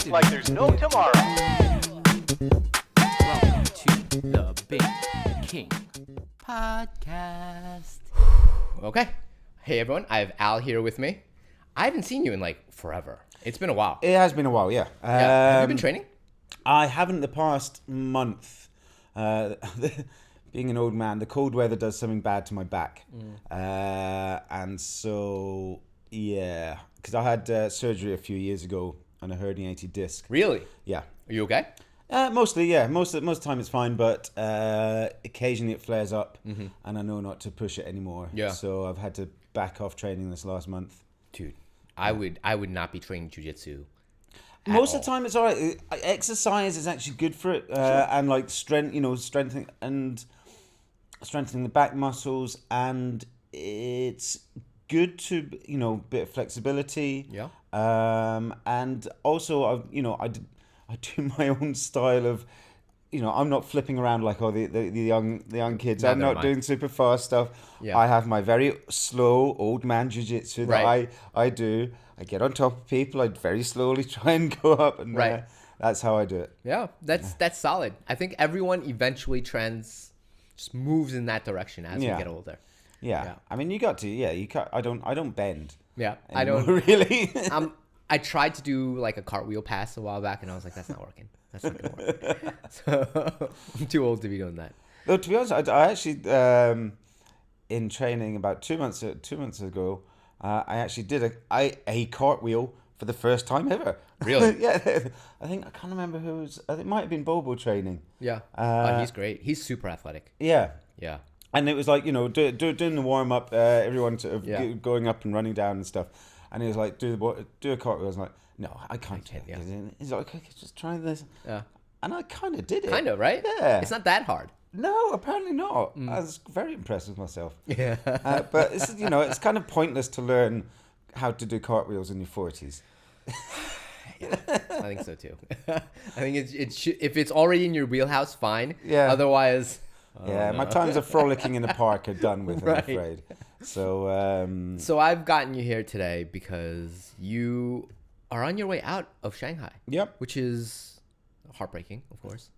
like there's no tomorrow. Welcome to the Bingking podcast. Okay. Hey everyone, I have Al here with me. I haven't seen you in like forever. It's been a while. It has been a while, yeah. Yeah. Have you been training? I haven't the past month. Being an old man, the cold weather does something bad to my back. And so, yeah. Because I had surgery a few years ago on a herniated disc. Really? Yeah. Are you okay? Mostly, yeah. Most of the time it's fine, but occasionally it flares up, and I know not to push it anymore. Yeah. So I've had to back off training this last month. Dude, I would not be training jiu-jitsu. Most of the time, it's all right. Exercise is actually good for it, and like strengthening the back muscles, and it's good to bit of flexibility. Yeah. And also I do my own style of. I'm not flipping around like the young kids. No, I'm never not mind. doing super fast stuff. Yeah. I have my very slow old man jiu-jitsu that Right. I do. I get on top of people. I very slowly try and go up, and Right. That's how I do it. Yeah, that's solid. I think everyone eventually just moves in that direction as we Yeah. get older. Yeah. Yeah. I mean, you got to. Yeah, you can't. I don't bend. Yeah, I anymore, don't really. I tried to do like a cartwheel pass a while back, and I was like, "That's not working. That's not gonna work." So I'm too old to be doing that. Though to be honest, I actually in training about 2 months ago, I actually did a cartwheel for the first time ever. Really? Yeah. I can't remember who it was. I think it might have been Bobo training. Yeah, he's great. He's super athletic. Yeah. Yeah, And it was like, doing the warm up, everyone sort of Yeah. going up and running down and stuff. And he was like, do a cartwheel. I was like, no, I can't do it. yeah. He's like, okay, just try this. yeah, And I kind of did it. kind of right. Yeah. It's not that hard. No, apparently not. I was very impressed with myself. Yeah, But it's, it's kind of pointless to learn how to do cartwheels in your 40s. I think so too. I think if it's already in your wheelhouse, fine. Yeah. Otherwise, Yeah, my times of frolicking in the park are done with, I'm Right. afraid. So, So I've gotten you here today because you are on your way out of Shanghai. Yep. Which is heartbreaking, of course.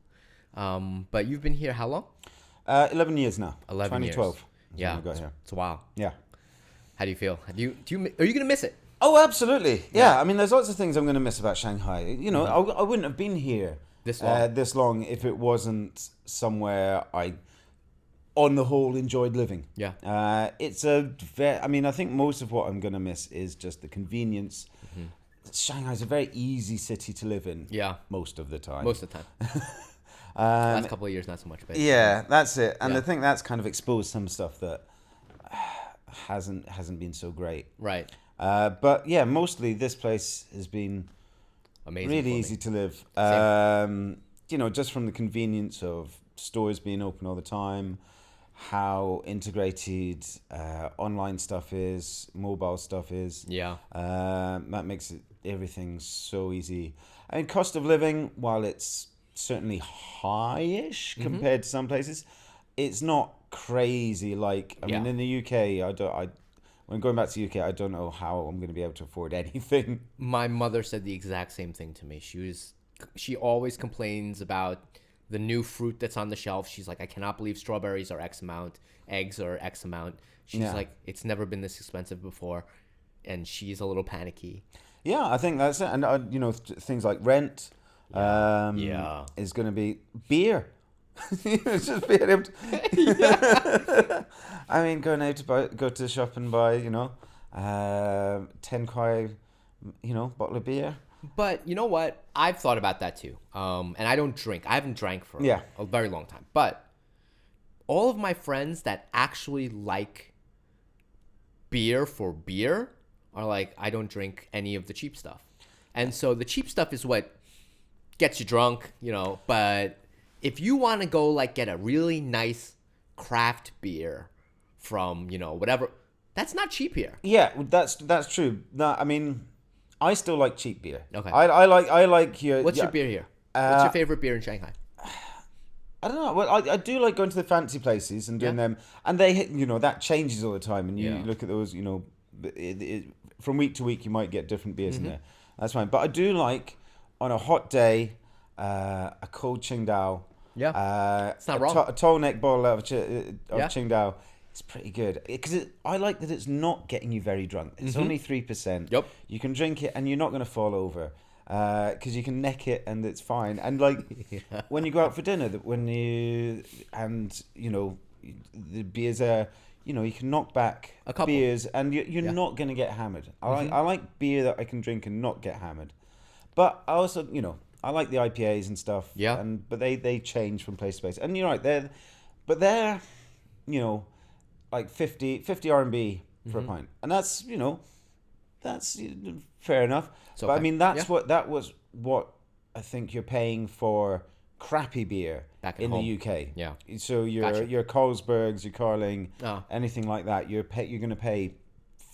But you've been here how long? 11 years now. 11 years. 2012. is Yeah, when I got here. it's a while. Yeah. How do you feel? Are you gonna miss it? Oh, absolutely. Yeah. I mean, there's lots of things I'm going to miss about Shanghai. I wouldn't have been here This long. if it wasn't somewhere I, on the whole, enjoyed living. Yeah. I think most of what I'm going to miss is just the convenience. Shanghai's a very easy city to live in. Yeah. Most of the time. Most of the time. Last couple of years, not so much. But Yeah, that's it. And Yeah. I think that's kind of exposed some stuff that hasn't been so great. Right. But yeah, mostly this place has been Amazing. really for me. easy to live. Just from the convenience of stores being open all the time, how integrated online stuff is, mobile stuff is. Yeah. That makes everything so easy. I mean, cost of living, while it's certainly high-ish compared to some places, it's not crazy. Like, I mean, Yeah. in the UK, when going back to the UK, I don't know how I'm going to be able to afford anything. My mother said the exact same thing to me. She always complains about the new fruit that's on the shelf. She's like, I cannot believe strawberries are X amount, eggs are X amount. She's Yeah. like, it's never been this expensive before, and she's a little panicky. Yeah, I think that's it. And, things like rent Yeah. is going to be beer. It's just being able to... I mean, going out to go to the shop and buy, 10 kwai, bottle of beer. But you know what? I've thought about that too. And I don't drink. I haven't drank for Yeah. a very long time. But all of my friends that actually like beer for beer are like, I don't drink any of the cheap stuff. And so the cheap stuff is what gets you drunk, but if you want to go like get a really nice craft beer from, whatever, that's not cheap here. Yeah, that's true. No, I mean, I still like cheap beer. Okay. I like your... What's your beer here? What's your favorite beer in Shanghai? I don't know. Well, I do like going to the fancy places and doing them, and they, that changes all the time. And you Yeah. look at those, from week to week, you might get different beers in there. That's fine. But I do like on a hot day, a cold Qingdao. Yeah. It's not wrong. A tall neck bottle of Yeah. Qingdao. It's pretty good because I like that it's not getting you very drunk. It's only 3%. Yep. You can drink it and you're not going to fall over because you can neck it and it's fine. And like when you go out for dinner, the beers are, you can knock back A couple. beers and you're not going to get hammered. I like beer that I can drink and not get hammered. But I also, I like the IPAs and stuff. Yeah. But they change from place to place. And you're right, they're like 50 RMB for a pint. And that's, that's fair enough. So But I mean, that was what I think you're paying for crappy beer Back at in home. the UK. Yeah. So Gotcha. your Carlsbergs, your Carling, Oh. anything like that, you're going to pay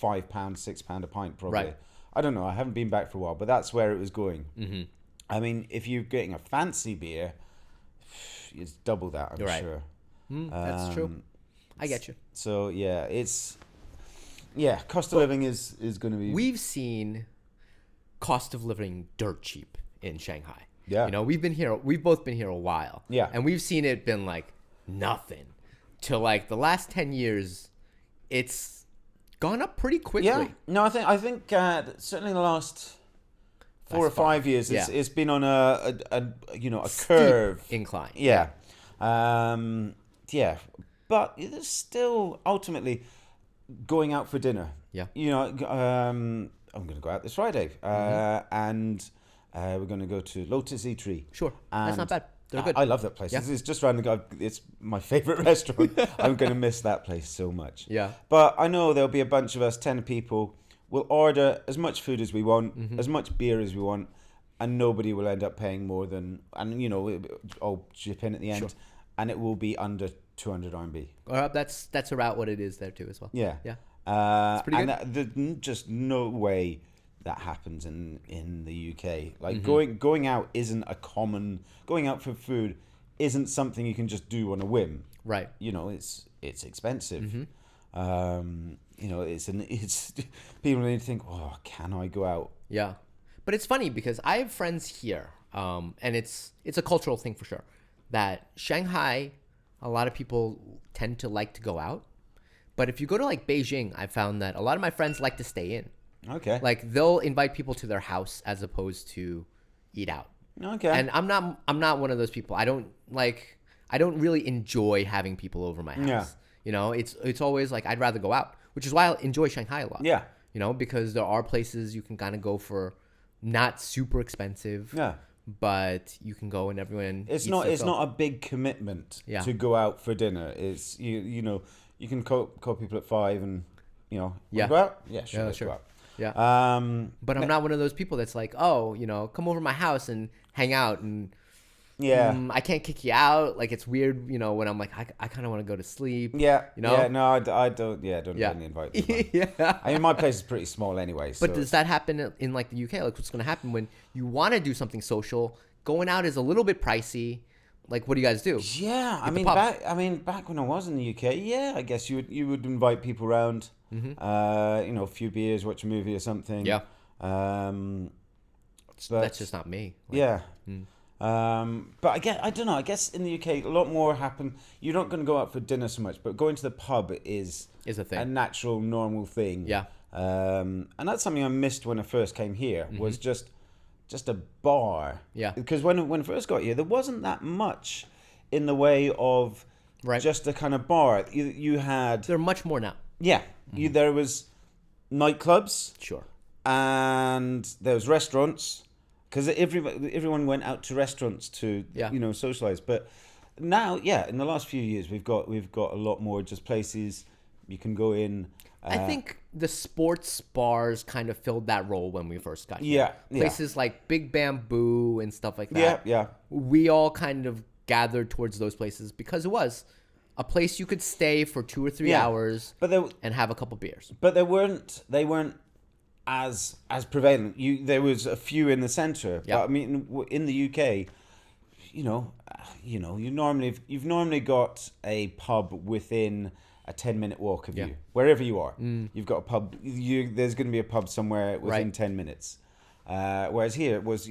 £5, £6 a pint probably. Right. I don't know. I haven't been back for a while, but that's where it was going. Mm-hmm. I mean, if you're getting a fancy beer, it's double that, I'm Right. sure. That's true. I get you. So yeah, cost of living is going to be. We've seen cost of living dirt cheap in Shanghai. Yeah. We've both been here a while. Yeah. And we've seen it been like nothing till like the last 10 years. It's gone up pretty quickly. Yeah. No, I think certainly the last 4 or 5 years, it's been on a curve incline. Yeah. But it's still ultimately going out for dinner. Yeah. I'm going to go out this Friday, and we're going to go to Lotus Eatery. Sure. That's And not bad. They're good. I love that place. Yeah. It's just around it's my favorite restaurant. I'm going to miss that place so much. Yeah. But I know there'll be a bunch of us, 10 people. We'll order as much food as we want, as much beer as we want, and nobody will end up paying more than, and I'll chip in at the end, Sure. and it will be under 200 RMB. That's about what it is there too as well. Yeah. Yeah. It's pretty and there's just no way that happens in the UK. Like Mm-hmm. going out going out for food isn't something you can just do on a whim. Right. It's expensive. Mm-hmm. It's people need to think, oh, can I go out? Yeah. But it's funny because I have friends here, and it's a cultural thing for sure, that Shanghai, a lot of people tend to like to go out. But if you go to like Beijing, I found that a lot of my friends like to stay in. Okay. Like they'll invite people to their house as opposed to eat out. Okay. And I'm not one of those people. I don't really enjoy having people over my house. Yeah. It's always like I'd rather go out, which is why I enjoy Shanghai a lot. Yeah. Because there are places you can kind of go for not super expensive. Yeah. But you can go and everyone It's eats not their it's fill. not a big commitment Yeah. to go out for dinner. It's you can call people at 5 and wanna go out? Yeah, sure. Yeah, let's sure. go out. Yeah. But I'm not one of those people that's like, come over to my house and hang out and Yeah. I can't kick you out. Like it's weird, when I'm like, I kind of want to go to sleep. Yeah. No, I don't really invite people. yeah. I mean, my place is pretty small anyway. So But does that happen in like the UK? Like what's going to happen when you want to do something social? Going out is a little bit pricey. Like what do you guys do? Yeah, the pub. back when I was in the UK, I guess you would invite people around, a few beers, watch a movie or something. Yeah. But That's just not me. Like, yeah. But I don't know. I guess in the UK, a lot more happen. You're not going to go out for dinner so much, but going to the pub is Is a thing. a natural, normal thing. Yeah. And that's something I missed when I first came here. Was just a bar. Yeah. Because when I first got here, there wasn't that much in the way of Right. just a kind of bar. You had They're much more now. there was nightclubs Sure. and there was restaurants because everyone went out to restaurants to socialize. But now, in the last few years, we've got a lot more just places you can go in. I think the sports bars kind of filled that role when we first got here. Yeah. Places like Big Bamboo and stuff like that. Yeah. We all kind of gathered towards those places because it was a place you could stay for 2 or 3 hours and have a couple beers. But they weren't as prevalent. There was a few in the center. Yeah. But I mean, in the UK, you've normally got a pub within a 10-minute walk of you, wherever you are. You've got a pub. There's going to be a pub somewhere within 10 minutes. Whereas here it was,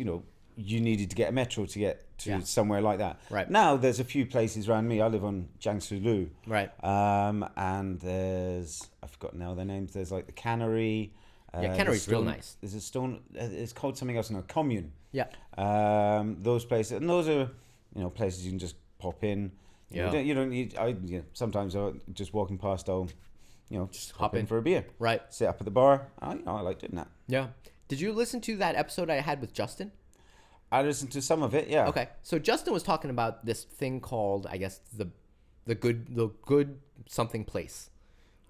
you needed to get a metro to get to somewhere like that. Right. Now there's a few places around me. I live on Jiangsu Lu. Right. And there's, I forgot now their names. There's like the Cannery. Cannery's real nice. There's a stone. It's called something else now. Commune. Yeah. Those places, and those are places you can just pop in. You don't need. Sometimes just walking past, I'll just hop in for a beer. Right. Sit up at the bar. I like doing that. Yeah. Did you listen to that episode I had with Justin? I listened to some of it. Yeah. Okay. So Justin was talking about this thing called, I guess, the good something place,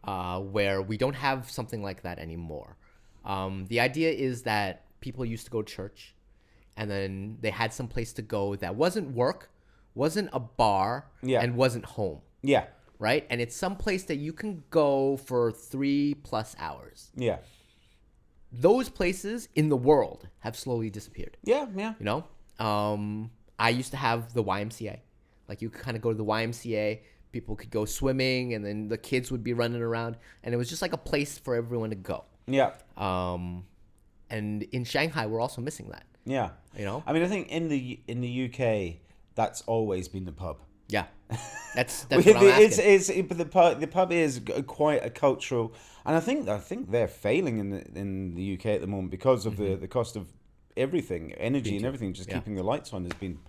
where we don't have something like that anymore. The idea is that people used to go to church, and then they had some place to go that wasn't work, wasn't a bar, and wasn't home. Yeah. Right? And it's some place that you can go for 3+ hours. Yeah. Those places in the world have slowly disappeared. Yeah. I used to have the YMCA. Like, you could kind of go to the YMCA, people could go swimming, and then the kids would be running around, and it was just like a place for everyone to go. Yeah. And in Shanghai, we're also missing that. Yeah. I mean, I think in the UK, that's always been the pub. Yeah. That's what I'm asking. But the pub is quite a cultural, and I think they're failing in the UK at the moment because of the cost of everything, energy and everything. Just keeping the lights on has been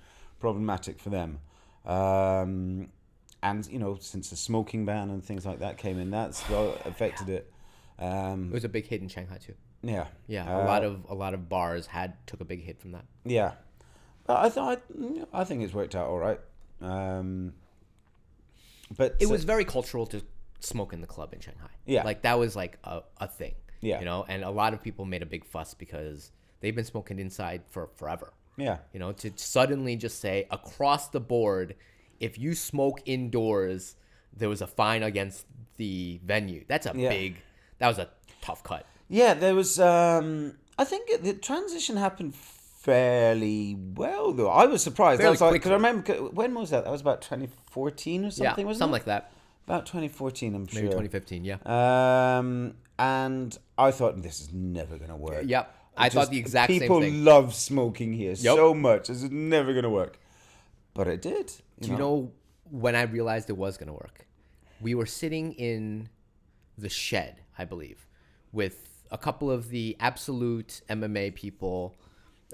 problematic for them. And since the smoking ban and things like that came in, that's affected it. It was a big hit in Shanghai too. Yeah. Yeah. A lot of bars took a big hit from that. Yeah. I think it's worked out all right. But it was very cultural to smoke in the club in Shanghai. Yeah. Like, that was like a thing. Yeah. And a lot of people made a big fuss because they've been smoking inside for forever. Yeah. To suddenly just say across the board, if you smoke indoors, there was a fine against the venue. That was a tough cut. Yeah, there was, I think the transition happened fairly well, though. I was surprised. I was like, because I remember, when was that? That was about 2014 or something, wasn't it? Something like that. About 2014, I'm sure. Maybe 2015, yeah. And I thought, this is never going to work. Yep. I thought the exact same thing. People love smoking here so much. This is never going to work. But it did. Do you know when I realized it was going to work? We were sitting in the shed, I believe, with a couple of the absolute MMA people,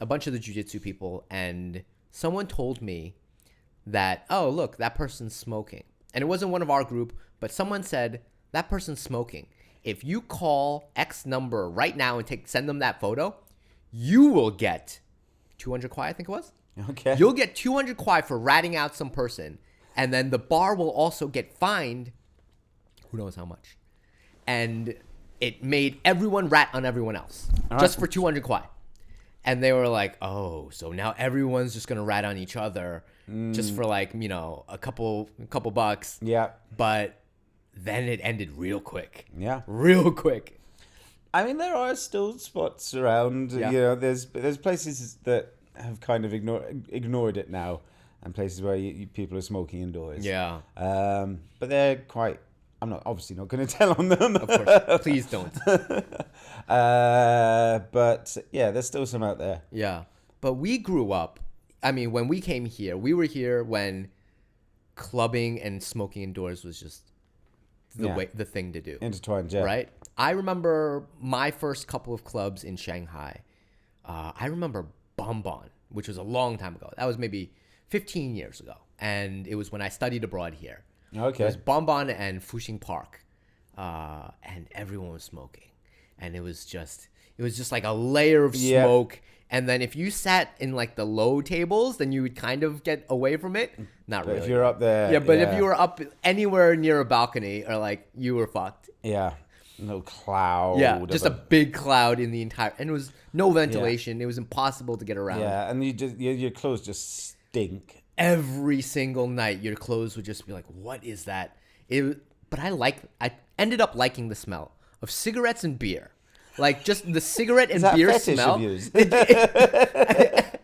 a bunch of the jiu-jitsu people, and someone told me that, oh, look, that person's smoking. And it wasn't one of our group, but someone said, that person's smoking. If you call X number right now and send them that photo, you will get 200 kwai, I think it was. Okay. You'll get 200 kwai for ratting out some person, and then the bar will also get fined, who knows how much. And it made everyone rat on everyone else, just for 200 kwai. And they were like, oh, so now everyone's just going to rat on each other just for like, a couple bucks. Yeah. But then it ended real quick. Yeah. Real quick. I mean, there are still spots around. Yeah. There's places that have kind of ignored it now, and places where people are smoking indoors. Yeah. But they're quite. I'm obviously not going to tell on them. Of course. Please don't. But yeah, there's still some out there. Yeah. But we grew up. I mean, when we came here, we were here when clubbing and smoking indoors was just the thing to do. Intertwined, yeah. Right? I remember my first couple of clubs in Shanghai. I remember Bonbon, which was a long time ago. That was maybe 15 years ago. And it was when I studied abroad here. Okay. It was Bonbon and Fuxing Park. And everyone was smoking. And it was just like a layer of smoke. And then if you sat in like the low tables, then you would kind of get away from it. Not really. If you're up there. Yeah, but if you were up anywhere near a balcony, or like, you were fucked. Yeah. No cloud. Yeah, just a big cloud in the entire, and it was no ventilation. Yeah. It was impossible to get around. Yeah, and your clothes just stink. Every single night, your clothes would just be like, "What is that?" But I ended up liking the smell of cigarettes and beer, like just the cigarette and beer smell.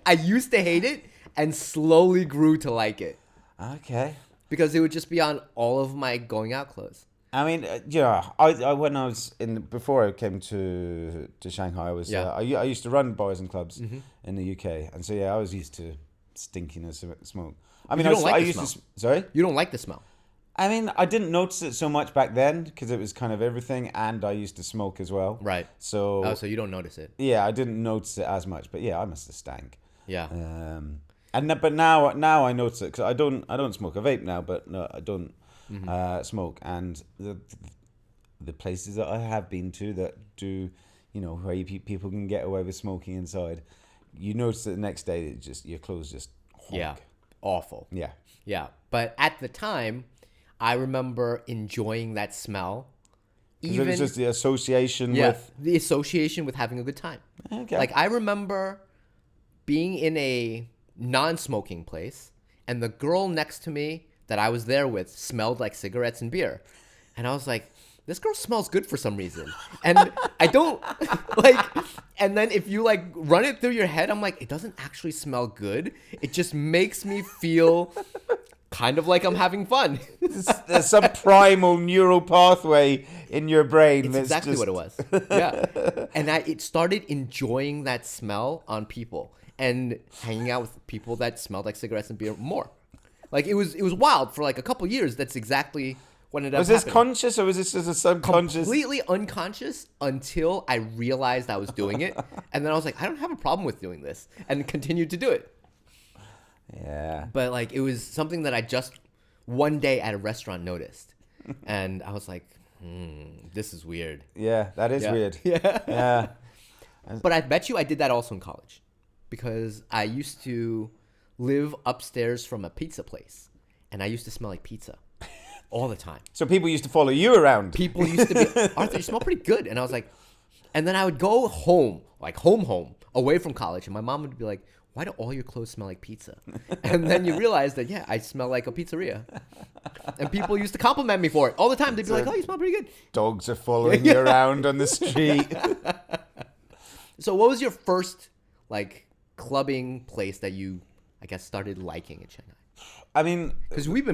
I used to hate it and slowly grew to like it. Okay. Because it would just be on all of my going out clothes. I mean, yeah. I when I was before I came to Shanghai, I was Yeah. I used to run bars and clubs in the UK, and so yeah, I was used to stinkiness of smoke. I mean, You don't like I the used smell. to sorry. You don't like the smell. I mean, I didn't notice it so much back then because it was kind of everything, and I used to smoke as well. Right. So Oh, so you don't notice it. yeah, I didn't notice it as much, but yeah, I must have stank. Yeah. But now I notice it because I don't smoke. I vape now, but no, I don't smoke. And the places that I have been to that do, where people can get away with smoking inside, you notice that the next day it just your clothes just honk. Yeah. Awful. Yeah. Yeah. But at the time, I remember enjoying that smell. It was just the association with the association with having a good time. Okay. Like I remember being in a non-smoking place, and the girl next to me that I was there with smelled like cigarettes and beer, and I was like, this girl smells good for some reason, and I don't like. And then if you like run it through your head, I'm like, it doesn't actually smell good. It just makes me feel kind of like I'm having fun. There's some primal neural pathway in your brain. It's that's exactly just... what it was. Yeah. And it started enjoying that smell on people and hanging out with people that smelled like cigarettes and beer more. Like it was wild for like a couple years. That's exactly what ended up Was this happening. conscious or was this just a subconscious? Completely unconscious until I realized I was doing it. And then I was like, I don't have a problem with doing this, and continued to do it. Yeah. But like it was something that I just one day at a restaurant noticed. And I was like, this is weird. Yeah, that is Yeah. weird. Yeah. Yeah. But I bet you I did that also in college, because I used to live upstairs from a pizza place, and I used to smell like pizza all the time. So people used to follow you around. People used to be, Arthur, you smell pretty good. And I was like, and then I would go home, like home, away from college, and my mom would be like, why do all your clothes smell like pizza? And then you realize that, yeah, I smell like a pizzeria. And people used to compliment me for it all the time. They'd be like, oh, you smell pretty good. Dogs are following you around on the street. So what was your first, like, clubbing place that you, I guess, started liking in Shanghai? I mean, Because we've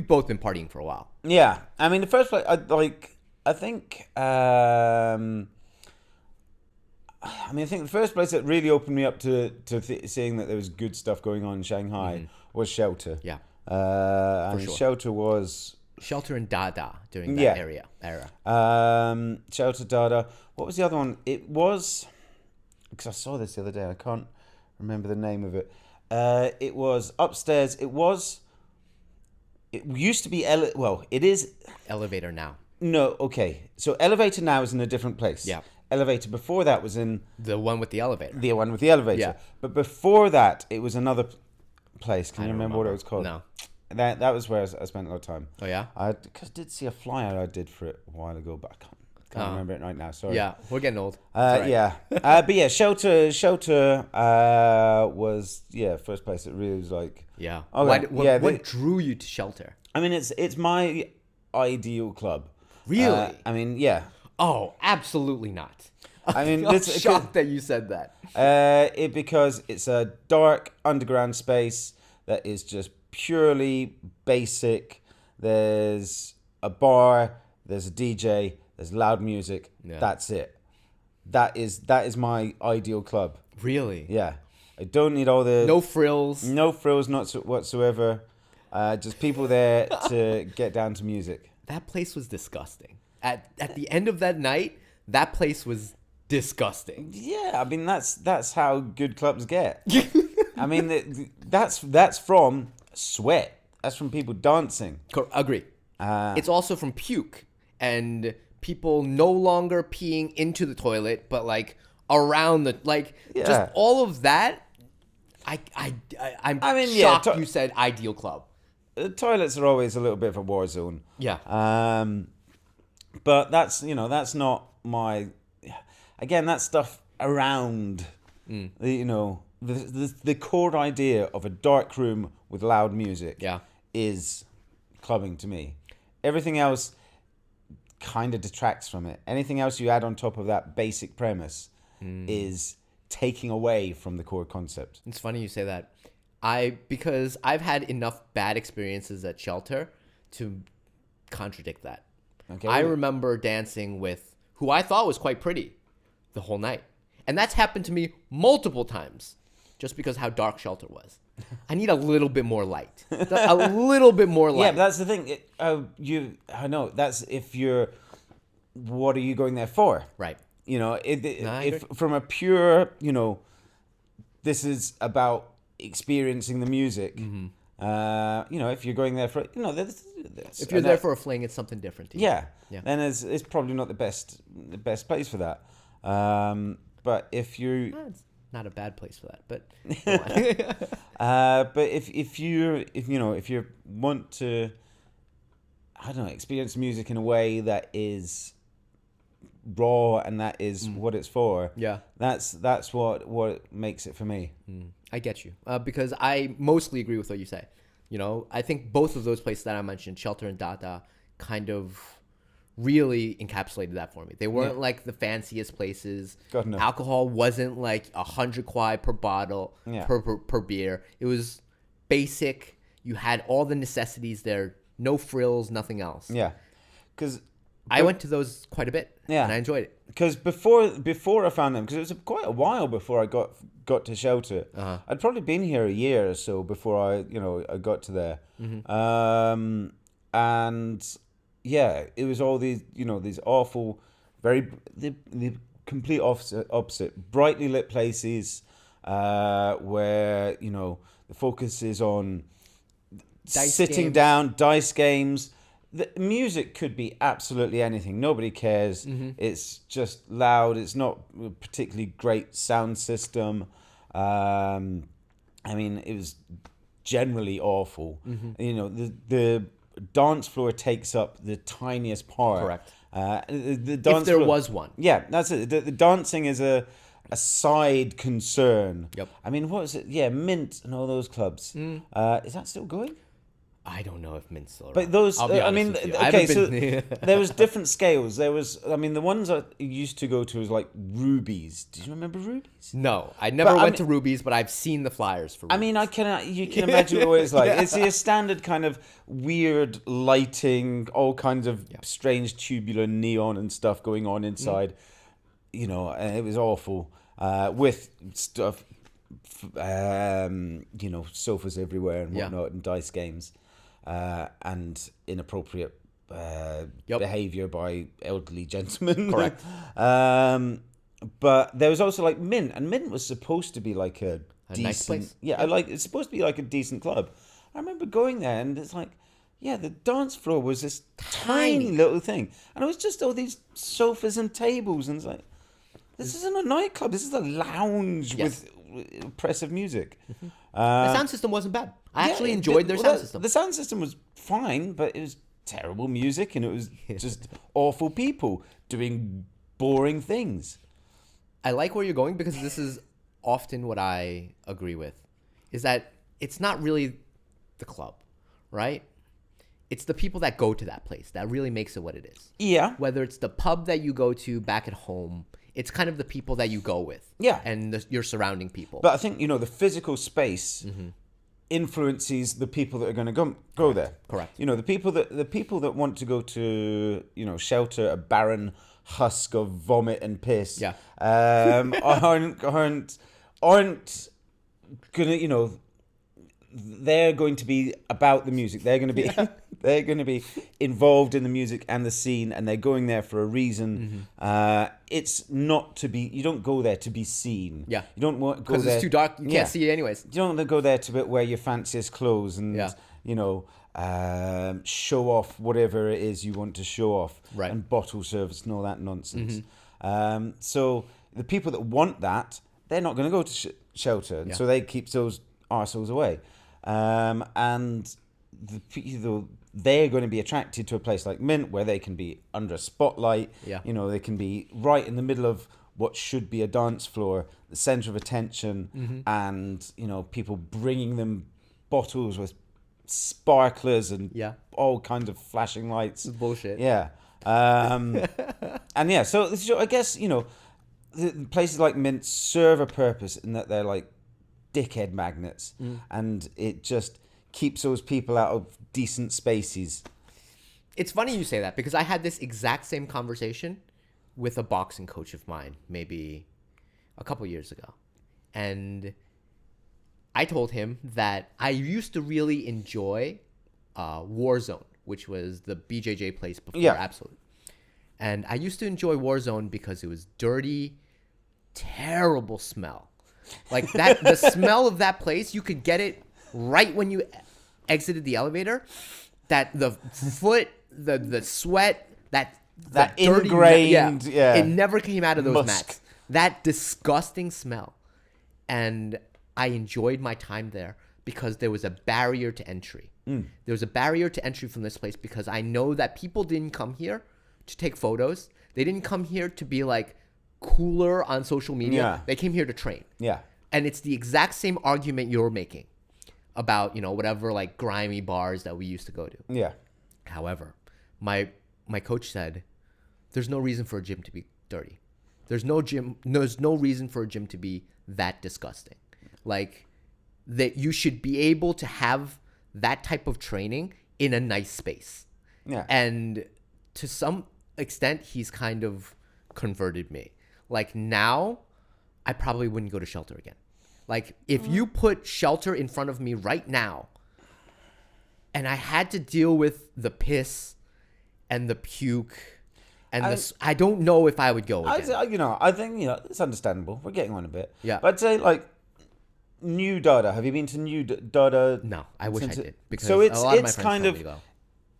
both been partying for a while. yeah. I mean, the first place, I think the first place that really opened me up to seeing that there was good stuff going on in Shanghai was Shelter. Yeah. And sure. Shelter was Shelter and Dada during that era. Shelter, Dada. What was the other one? It was, because I saw this the other day. I can't remember the name of it. It was upstairs. It used to be it is Elevator now. no. Okay, so Elevator now is in a different place. Yeah. Elevator before that was in The one with the elevator. the one with the elevator. Yeah. But before that, it was another place. Can I you don't remember what it was called? No. That was where I spent a lot of time. Oh, yeah? Because I did see a flyer I did for it a while ago, but I can't remember it right now. Sorry. Yeah, we're getting old. It's all right. Yeah. But yeah, Shelter was first place that really was like. Yeah. Okay, What drew you to Shelter? I mean, it's my ideal club. Really? I mean, yeah. Oh, absolutely not. I mean, I'm shocked that you said that. Because it's a dark underground space that is just purely basic. There's a bar, there's a DJ, there's loud music. Yeah. That's it. That is my ideal club. Really? Yeah, I don't need all the No frills. not whatsoever. Just people there to get down to music. That place was disgusting. At the end of that night, that place was disgusting. Yeah, I mean that's how good clubs get. I mean that's from sweat. That's from people dancing. Agree. It's also from puke and people no longer peeing into the toilet, but like around the just all of that. I'm shocked you said ideal club. Toilets are always a little bit of a war zone. Yeah. But that's not my. Again, that stuff around. The core idea of a dark room with loud music. Is clubbing to me. Everything else kind of detracts from it. Anything else you add on top of that basic premise is taking away from the core concept. It's funny you say that. Because I've had enough bad experiences at Shelter to contradict that. Okay. I remember dancing with who I thought was quite pretty the whole night. And that's happened to me multiple times just because how dark Shelter was. I need a little bit more light. A little bit more light. Yeah, but that's the thing. I know. That's if you're. What are you going there for? Right. You know, I if agree. from a pure, this is about experiencing the music. If you're going there for, If you're there for a fling, it's something different to you. yeah, Yeah. then it's probably not the best place for that. But if you, Well, it's not a bad place for that, but go on. but if you want to, I don't know, experience music in a way that is raw and that is what it's for. Yeah. That's what makes it for me. I get you. Because I mostly agree with what you say. I think both of those places that I mentioned, Shelter and Dada, kind of really encapsulated that for me. They weren't like the fanciest places. God, no. Alcohol wasn't like 100 kwai per bottle, Yeah. per beer. It was basic. You had all the necessities there. No frills, nothing else. Yeah, because I went to those quite a bit. Yeah. And I enjoyed it. Because before I found them, because it was quite a while before I got to Shelter. I'd probably been here a year or so before I got to there. And yeah, it was all these these awful, the complete opposite, brightly lit places, where the focus is on sitting games. down, dice games. The music could be absolutely anything. Nobody cares. It's just loud. It's not a particularly great sound system. I mean, it was generally awful. The dance floor takes up the tiniest part. Correct. The dance If there floor, was one. yeah, that's it. The dancing is a side concern. Yep. I mean, what is it? Yeah, Mint and all those clubs. Is that still going? I don't know if Mint's still around. But those, I'll be I honest mean, with you. I okay, haven't so been- there was different scales. There was, I mean, the ones I used to go to was like Rubies. Do you remember Rubies? No, I never But, I went mean- to Ruby's, but I've seen the flyers for Ruby's. I mean, you can imagine what it's like. It's your standard kind of weird lighting, all kinds of strange tubular neon and stuff going on inside. And it was awful. With stuff, sofas everywhere and whatnot, and dice games. And inappropriate behavior by elderly gentlemen. Correct. But there was also like Mint, and Mint was supposed to be like a decent, nice place. Yeah, it's supposed to be like a decent club. I remember going there, and it's like, yeah, the dance floor was this tiny little thing, and it was just all these sofas and tables, and it's like, this isn't a nightclub. This is a lounge with impressive music. the sound system wasn't bad. I actually enjoyed their sound system. The sound system was fine, but it was terrible music, and it was just awful people doing boring things. I like where you're going because this is often what I agree with, is that it's not really the club, right? It's the people that go to that place that really makes it what it is. Yeah. Whether it's the pub that you go to back at home, it's kind of the people that you go with. Yeah. And your surrounding people. But I think, the physical space influences the people that are going to go there. Correct. The people that want to go to, Shelter, a barren husk of vomit and piss. Yeah. aren't gonna, they're going to be about the music. They're going to be they're going to be involved in the music and the scene, and they're going there for a reason. It's not to be. You don't go there to be seen. Yeah. You don't go because there. it's too dark, you can't see it anyways. You don't go there to wear your fanciest clothes and show off whatever it is you want to show off, Right. and bottle service and all that nonsense. So the people that want that, they're not going to go to Shelter, and so they keep those arseholes away. And they're going to be attracted to a place like Mint, where they can be under a spotlight. Yeah. They can be right in the middle of what should be a dance floor, the center of attention, and people bringing them bottles with sparklers and all kinds of flashing lights. It's bullshit. Yeah. And yeah, so I guess the places like Mint serve a purpose in that they're like dickhead magnets, and it just keeps those people out of decent spaces. It's funny you say that because I had this exact same conversation with a boxing coach of mine maybe a couple years ago. And I told him that I used to really enjoy Warzone, which was the BJJ place before Absolute. And I used to enjoy Warzone because it was dirty, terrible smell. Like that, the smell of that place, you could get it right when you exited the elevator. That the foot, the sweat, that dirty, ingrained, it never came out of those musk. mats. That disgusting smell. And I enjoyed my time there because there was a barrier to entry. There was a barrier to entry from this place because I know that people didn't come here to take photos. They didn't come here to be like cooler on social media. Yeah. They came here to train. Yeah. And it's the exact same argument you're making about, whatever like grimy bars that we used to go to. Yeah. However, my coach said, there's no reason for a gym to be dirty. There's no reason for a gym to be that disgusting. Like that you should be able to have that type of training in a nice space. Yeah. And to some extent, he's kind of converted me. Like now, I probably wouldn't go to Shelter again. Like if you put Shelter in front of me right now, and I had to deal with the piss and the puke and I don't know if I would go again. I think it's understandable. We're getting on a bit. Yeah. But I'd say like New Dada. Have you been to New Dada? No, I wish I did. Because so a lot of my it's friends kind tell of me to go.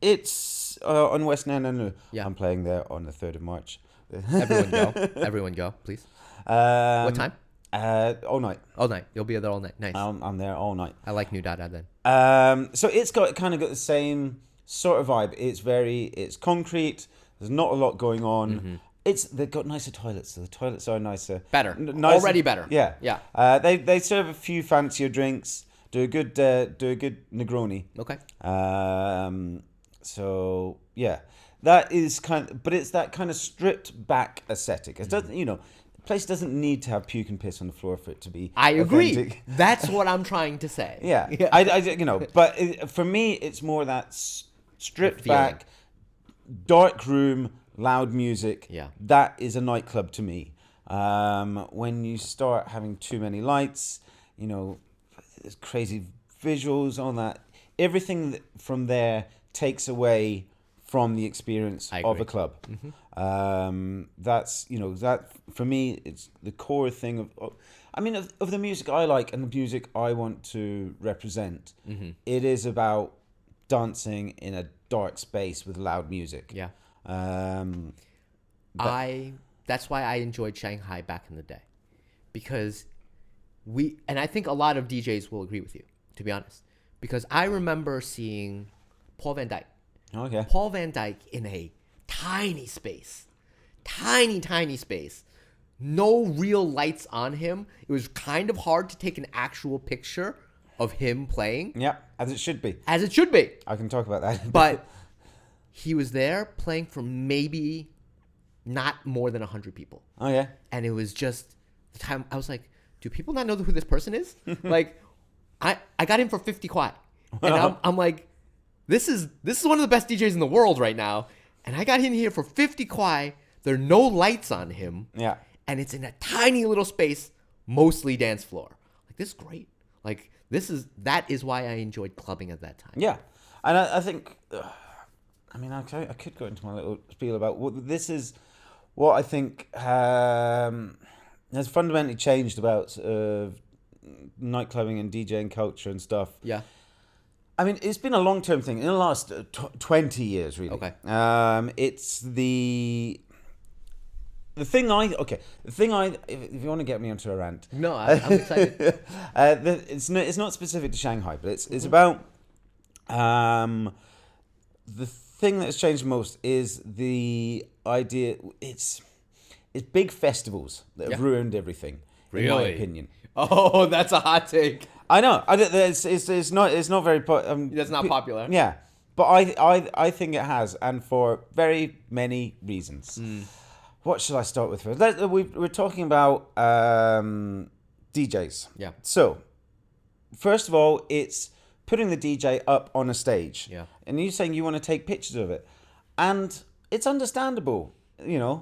it's on West Nananu. Yeah. I'm playing there on the 3rd of March. Everyone go. Everyone go, please. What time? All night. All night. You'll be there all night. Nice. I'm there all night. I like New Dada then. So it's got the same sort of vibe. It's concrete. There's not a lot going on. They've got nicer toilets. So the toilets are nicer. Better. Nicer. Already better. Yeah. Yeah. They serve a few fancier drinks. Do a good Negroni. Okay. So yeah, that is but it's that kind of stripped back aesthetic. It doesn't, the place doesn't need to have puke and piss on the floor for it to be. I agree. authentic. That's what I'm trying to say. Yeah. But for me, it's more that stripped back, dark room, loud music. Yeah. That is a nightclub to me. When you start having too many lights, there's crazy visuals on that. Everything from there takes away from the experience of a club. That's that for me, it's the core thing of the music I like and the music I want to represent. It is about dancing in a dark space with loud music. Yeah. That's why I enjoyed Shanghai back in the day, because and I think a lot of DJs will agree with you, to be honest, because I remember seeing Paul Van Dyke. Okay. Paul Van Dyke in a tiny space, tiny space, no real lights on him. It was kind of hard to take an actual picture of him playing. Yeah, as it should be. As it should be. I can talk about that. But he was there playing for maybe not more than 100 people. Oh, yeah? And it was just the time I was like, do people not know who this person is? Like, I got him for 50 kwai. And I'm like, this is one of the best DJs in the world right now. And I got him here for 50 kwai. There are no lights on him. Yeah. And it's in a tiny little space, mostly dance floor. Like, this is great. Like, that is why I enjoyed clubbing at that time. Yeah. And I think, I could go into my little spiel about this is what I think has fundamentally changed about nightclubbing and DJing culture and stuff. Yeah. I mean, it's been a long-term thing in the last 20 years, really. Okay. It's the thing if you want to get me onto a rant. No, I'm excited. It's not specific to Shanghai, but it's about the thing that has changed most is the idea. It's big festivals that have ruined everything. Really? In my opinion. Oh, that's a hot take. I know. It's not very. That's not popular. Yeah, but I think it has, and for very many reasons. What should I start with first? We're talking about DJs. Yeah. So, first of all, it's putting the DJ up on a stage. Yeah. And you're saying you want to take pictures of it. And it's understandable, Yeah.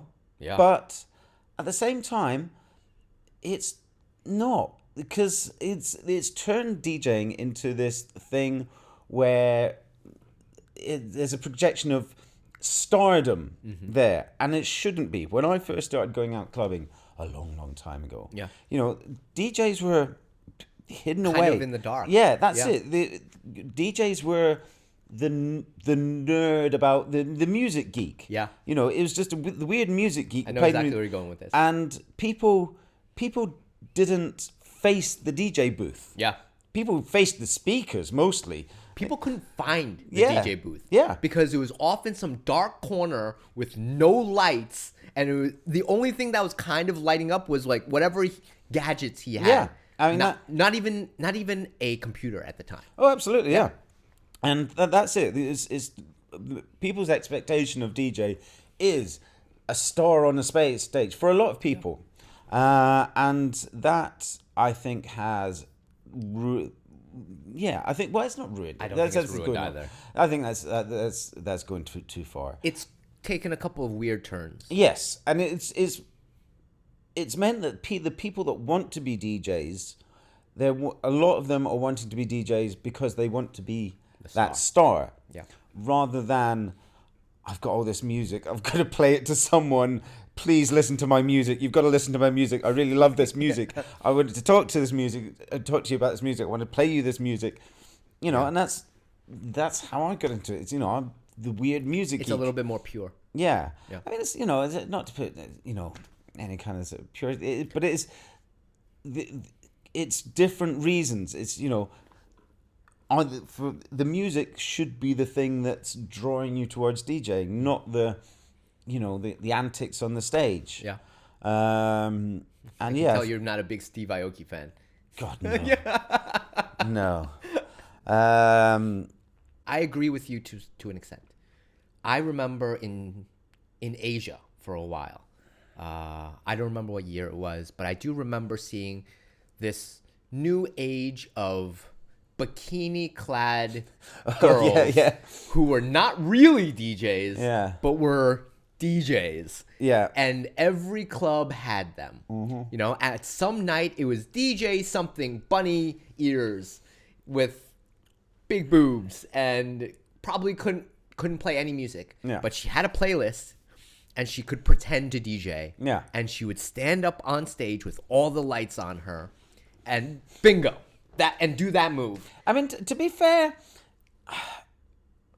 but at the same time, it's not, because it's turned DJing into this thing where there's a projection of stardom there, and it shouldn't be. When I first started going out clubbing a long time ago, Yeah. DJs were hidden Kind away of in the dark. Yeah, that's Yeah. it. The DJs were the nerd about the music geek. Yeah. It was just the weird music geek. I know played exactly where you're going with this. And people didn't face the DJ booth. Yeah. People faced the speakers mostly. People couldn't find the Yeah. DJ booth. Yeah. Because it was off in some dark corner with no lights, and the only thing that was kind of lighting up was like whatever gadgets he had. Yeah. I mean, not even a computer at the time. Oh, absolutely, yeah. And that's it. It's people's expectation of DJ is a star on a stage for a lot of people, and that I think has, I think it's not ruined. I don't think it's ruined good either. I think that's going too far. It's taken a couple of weird turns. Yes, and it's meant that the people that want to be DJs, a lot of them are wanting to be DJs because they want to be that star. Yeah. Rather than, I've got all this music, I've got to play it to someone. Please listen to my music. You've got to listen to my music. I really love this music. I wanted to talk to this music. Talk to you about this music. I want to play you this music. And that's how I got into it. It's I'm the weird music. It's geek. a little bit more pure. Yeah. Yeah. I mean, it's it's not to put any kind of sort of pure, but it's different reasons. It's for the music should be the thing that's drawing you towards DJing, not the the antics on the stage. Yeah. And I can yeah, tell you're not a big Steve Aoki fan. God no. No. I agree with you to an extent. I remember in Asia for a while. I don't remember what year it was, but I do remember seeing this new age of bikini-clad girls who were not really DJs, but were DJs. Yeah. And every club had them. Mm-hmm. At some night it was DJ something bunny ears with big boobs and probably couldn't play any music. Yeah. But she had a playlist and she could pretend to DJ. Yeah. And she would stand up on stage with all the lights on her and bingo. And do that move. I mean, to be fair,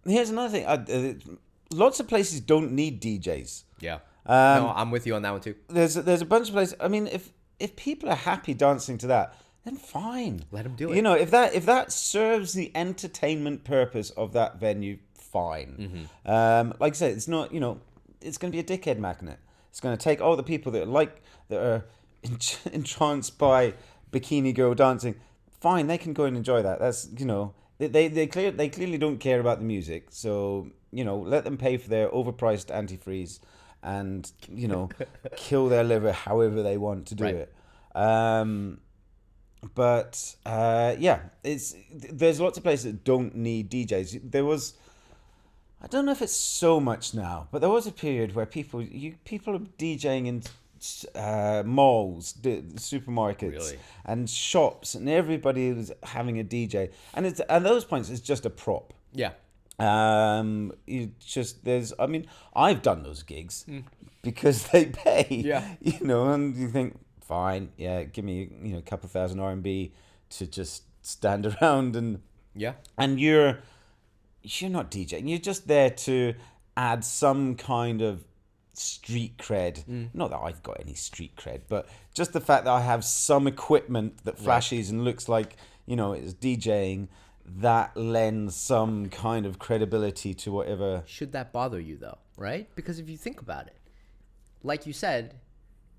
here's another thing. Lots of places don't need DJs. Yeah. No, I'm with you on that one too. There's a bunch of places. I mean, if people are happy dancing to that, then fine. Let them do it. If that serves the entertainment purpose of that venue, fine. Mm-hmm. Like I said, it's not. It's going to be a dickhead magnet. It's going to take all the people that are entranced by bikini girl dancing. Fine, they can go and enjoy that. That's they clearly don't care about the music. So let them pay for their overpriced antifreeze, and kill their liver however they want to do it. But there's lots of places that don't need DJs. There was, I don't know if it's so much now, but there was a period where people are DJing in malls, supermarkets, and shops, and everybody was having a DJ, and at those points it's just a prop. Yeah. I've done those gigs because they pay. Yeah. And you think, fine, yeah, give me a couple thousand RMB to just stand around and you're not DJing. You're just there to add some kind of street cred. Not that I've got any street cred, but just the fact that I have some equipment that flashes and looks like it's DJing, that lends some kind of credibility to whatever. Should that bother you though, right? Because if you think about it, like you said,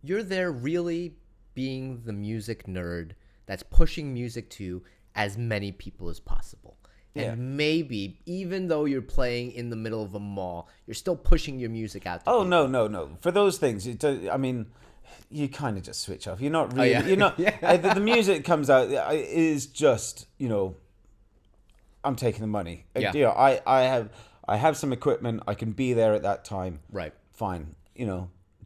you're there really being the music nerd that's pushing music to as many people as possible. And maybe, even though you're playing in the middle of a mall, you're still pushing your music out to people. No. For those things, you kind of just switch off. You're not really... You're not... The music comes out, it is just, I'm taking the money. Yeah. I have some equipment. I can be there at that time. Right. Fine.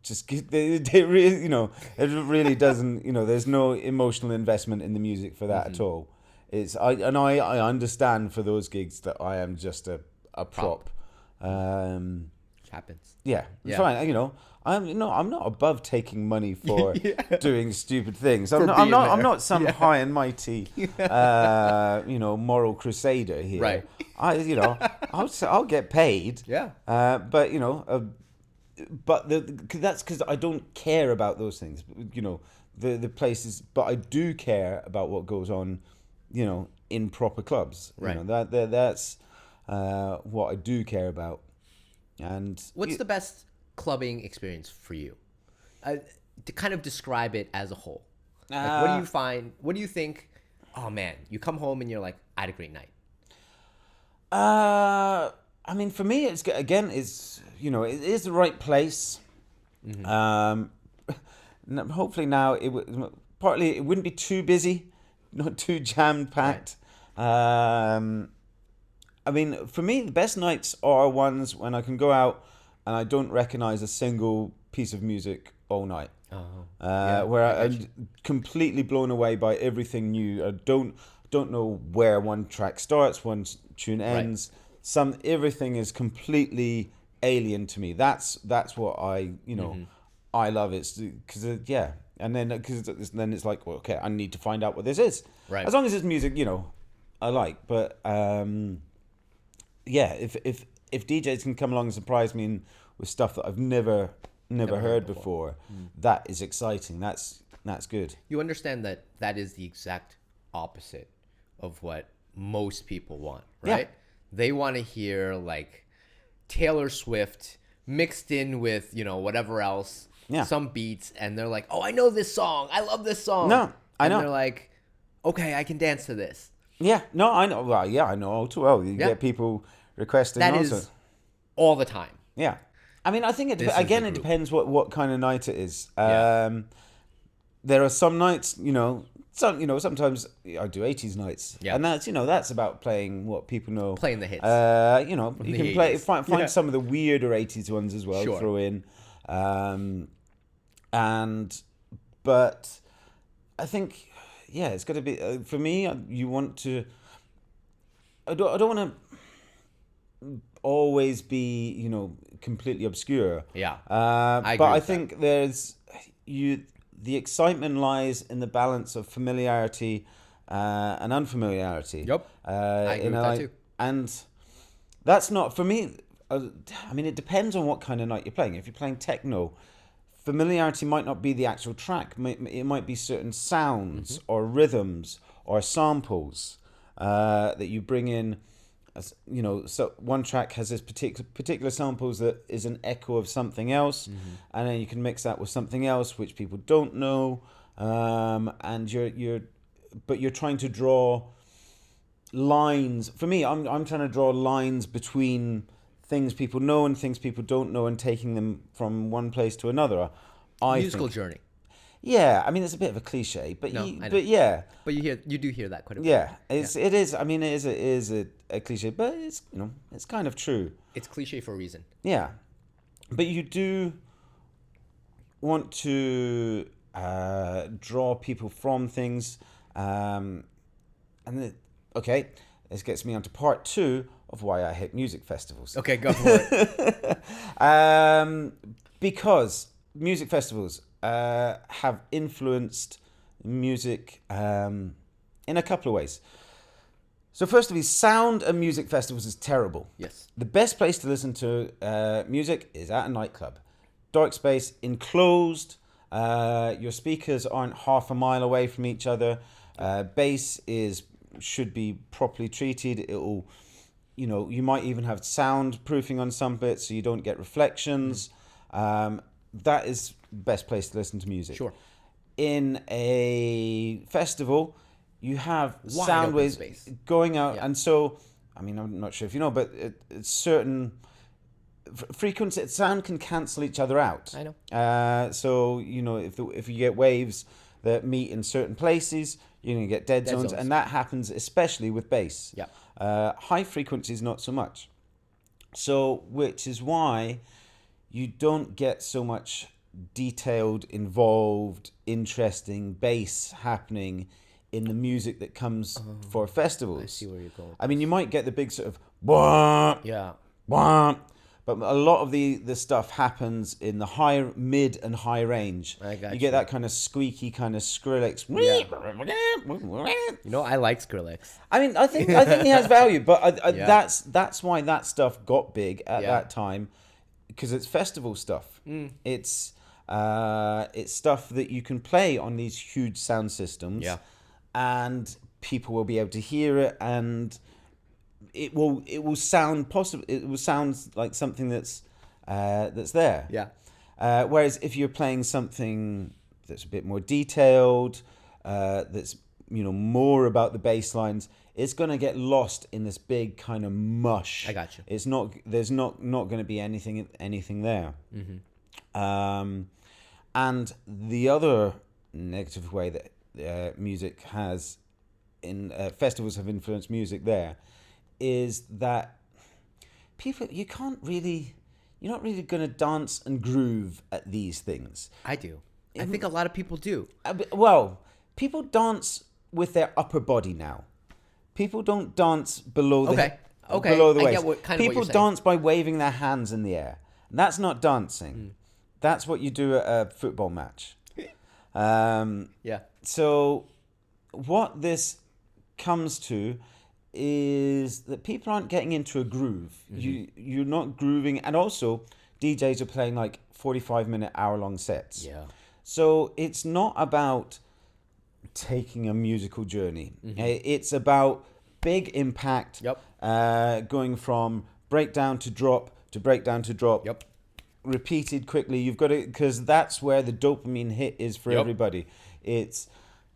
Just they really, it really doesn't. There's no emotional investment in the music for that at all. I understand for those gigs that I am just a prop. Happens. Yeah, Yeah. fine. I'm not above taking money for doing stupid things. I'm being there. not some high and mighty, moral crusader here. Right. I'll get paid. Yeah. But that's because I don't care about those things. The places, but I do care about what goes on, in proper clubs. Right. That's what I do care about. And What's the best clubbing experience for you? To kind of describe it as a whole. Like, what do you find? What do you think? Oh man, you come home and you're like, I had a great night. For me, it is the right place. Hopefully now it wouldn't be too busy, not too jam packed. Right. For me, the best nights are ones when I can go out and I don't recognize a single piece of music all night. Where I'm completely blown away by everything new. I don't know where one track starts, one tune ends. Right. Everything is completely alien to me. That's what I I love. It's because and then it's like, well, okay, I need to find out what this is. Right. As long as it's music, I like. But if DJs can come along and surprise me with stuff that I've never heard before, that is exciting. That's good. You understand that is the exact opposite of what most people want, right? Yeah. They want to hear like Taylor Swift mixed in with, whatever else, some beats, and they're like, oh, I know this song. I love this song. No, I know. And they're like, okay, I can dance to this. Yeah, no, I know. Well, yeah, I know all too well. You get people requesting that also. Is all the time. Yeah. I think it depends what kind of night it is. There are some nights, sometimes I do 80s nights. Yeah. And that's about playing what people know. Playing the hits. You can find some of the weirder 80s ones as well, throw in. But I think, it's got to be, for me, you want to, I don't want to always be, completely obscure. Yeah. I think the excitement lies in the balance of familiarity and unfamiliarity. Yep. I agree with that too. And that's not, for me, it depends on what kind of night you're playing. If you're playing techno, familiarity might not be the actual track. It might be certain sounds or rhythms or samples that you bring in. So one track has this particular samples that is an echo of something else, and then you can mix that with something else which people don't know, and you're trying to draw lines. For me, I'm trying to draw lines between things people know and things people don't know, and taking them from one place to another. Musical journey. Yeah, it's a bit of a cliche, but but you do hear that quite a bit. Yeah, it is. It is a cliche, but it's it's kind of true. It's cliche for a reason. Yeah, but you do want to draw people from things, this gets me onto part 2 of why I hate music festivals. Okay, go for it. Because music festivals have influenced music in a couple of ways. So first of all, sound at music festivals is terrible. Yes. The best place to listen to music is at a nightclub. Dark space, enclosed. Your speakers aren't half a mile away from each other. Bass should be properly treated. It'll, you might even have soundproofing on some bits so you don't get reflections. That is the best place to listen to music. Sure. In a festival, you have sound waves going out, and so I'm not sure if you know, but certain frequency sound can cancel each other out. I know. So if you get waves that meet in certain places, you're going to get dead zones, and that happens especially with bass. Yeah. High frequencies, not so much. So, which is why you don't get so much detailed, involved, interesting bass happening in the music that comes for festivals. I see where you're going. I mean, you might get the big sort of wah, Yeah. wah, but a lot of the stuff happens in the high, mid, and high range. I got You get you. that kind of squeaky, kind of Skrillex. You know, I like Skrillex. I mean, I think he has value, but Yeah. that's why that stuff got big at Yeah. that time, because it's festival stuff. It's stuff that you can play on these huge sound systems, Yeah. and people will be able to hear it, and it will sound possible. It will sound like something that's there. Yeah. Whereas if you're playing something that's a bit more detailed, that's more about the bass lines, it's going to get lost in this big kind of mush. I got you. It's not. There's not going to be anything there. And the other negative way that music has in festivals have influenced music there is that you're not really going to dance and groove at these things. I do. I think a lot of people do. Well, people dance with their upper body now. People don't dance below the below the I waist. get what People you're saying. dance by waving their hands in the air. That's not dancing. That's what you do at a football match. Yeah. So what this comes to is that people aren't getting into a groove. You're not grooving, and also DJs are playing like 45-minute, hour-long sets. Yeah. So it's not about taking a musical journey. It's about big impact. Yep. Going from breakdown to drop to breakdown to drop. Yep. Repeated quickly. You've got to, because that's where the dopamine hit is for Yep. everybody. It's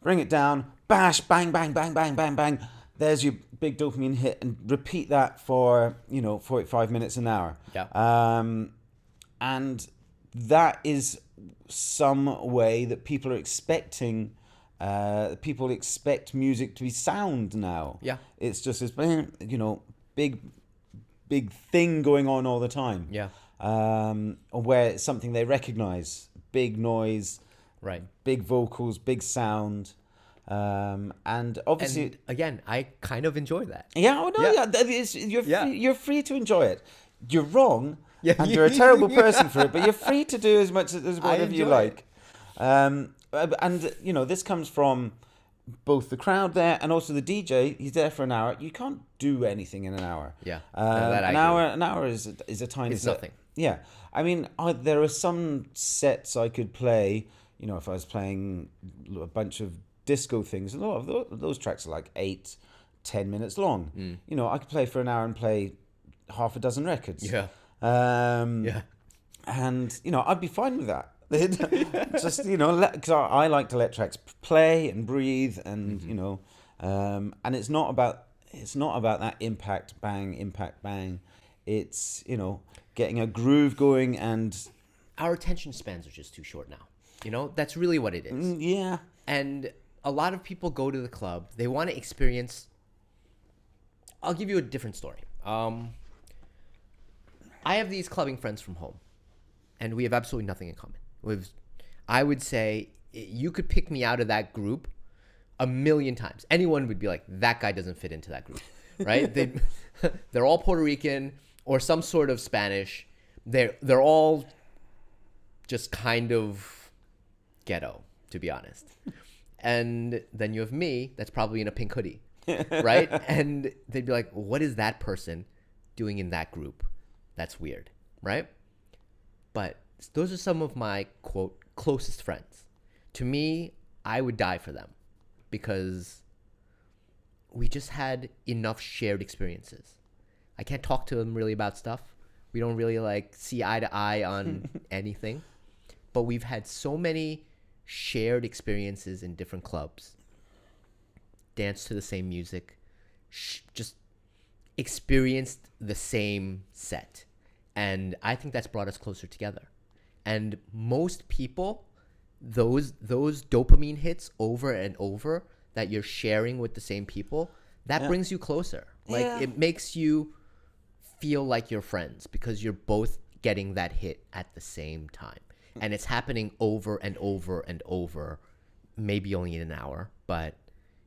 bring it down, bash, bang, bang, bang, bang, bang, bang. There's your big dopamine hit, and repeat that for 45 minutes an hour. Yeah. And that is some way that people are expecting. People expect music to be sound now. Yeah. It's just this, big thing going on all the time. Yeah. Where it's something they recognize. Big noise, Right. big vocals, big sound. And obviously, And again, I kind of enjoy that. you're you're free to enjoy it. You're wrong, Yeah, and you're a terrible person for it, but you're free to do as much as whatever you enjoy like. And this comes from both the crowd there and also the DJ. He's there for an hour. You can't do anything in an hour. Yeah. An hour is a tiny It's set. nothing. Yeah, I mean, there are some sets I could play. If I was playing a bunch of disco things, a lot of those tracks are like 8-10 minutes long. I could play for an hour and play half a dozen records. Yeah. Yeah. And I'd be fine with that. Just because I like to let tracks play and breathe, and and it's not about that impact bang. It's getting a groove going, and Our attention spans are just too short now. That's really what it is. yeah. And a lot of people go to the club. They want to experience. I'll give you a different story. I have these clubbing friends from home, and we have absolutely nothing in common. I would say you could pick me out of that group a million times. Anyone would be like, that guy doesn't fit into that group, right? They're all Puerto Rican or some sort of Spanish. They're all just kind of ghetto, to be honest. And then you have me that's probably in a pink hoodie, right? And they'd be like, what is that person doing in that group? That's weird, right? But those are some of my, quote, closest friends. To me, I would die for them because we just had enough shared experiences. I can't talk to them really about stuff. We don't really see eye to eye on anything. But we've had so many shared experiences in different clubs, danced to the same music, just experienced the same set. And I think that's brought us closer together. And most people, those dopamine hits over and over that you're sharing with the same people, that brings you closer. Yeah. It makes you feel like you're friends because you're both getting that hit at the same time. And it's happening over and over and over, maybe only in an hour, but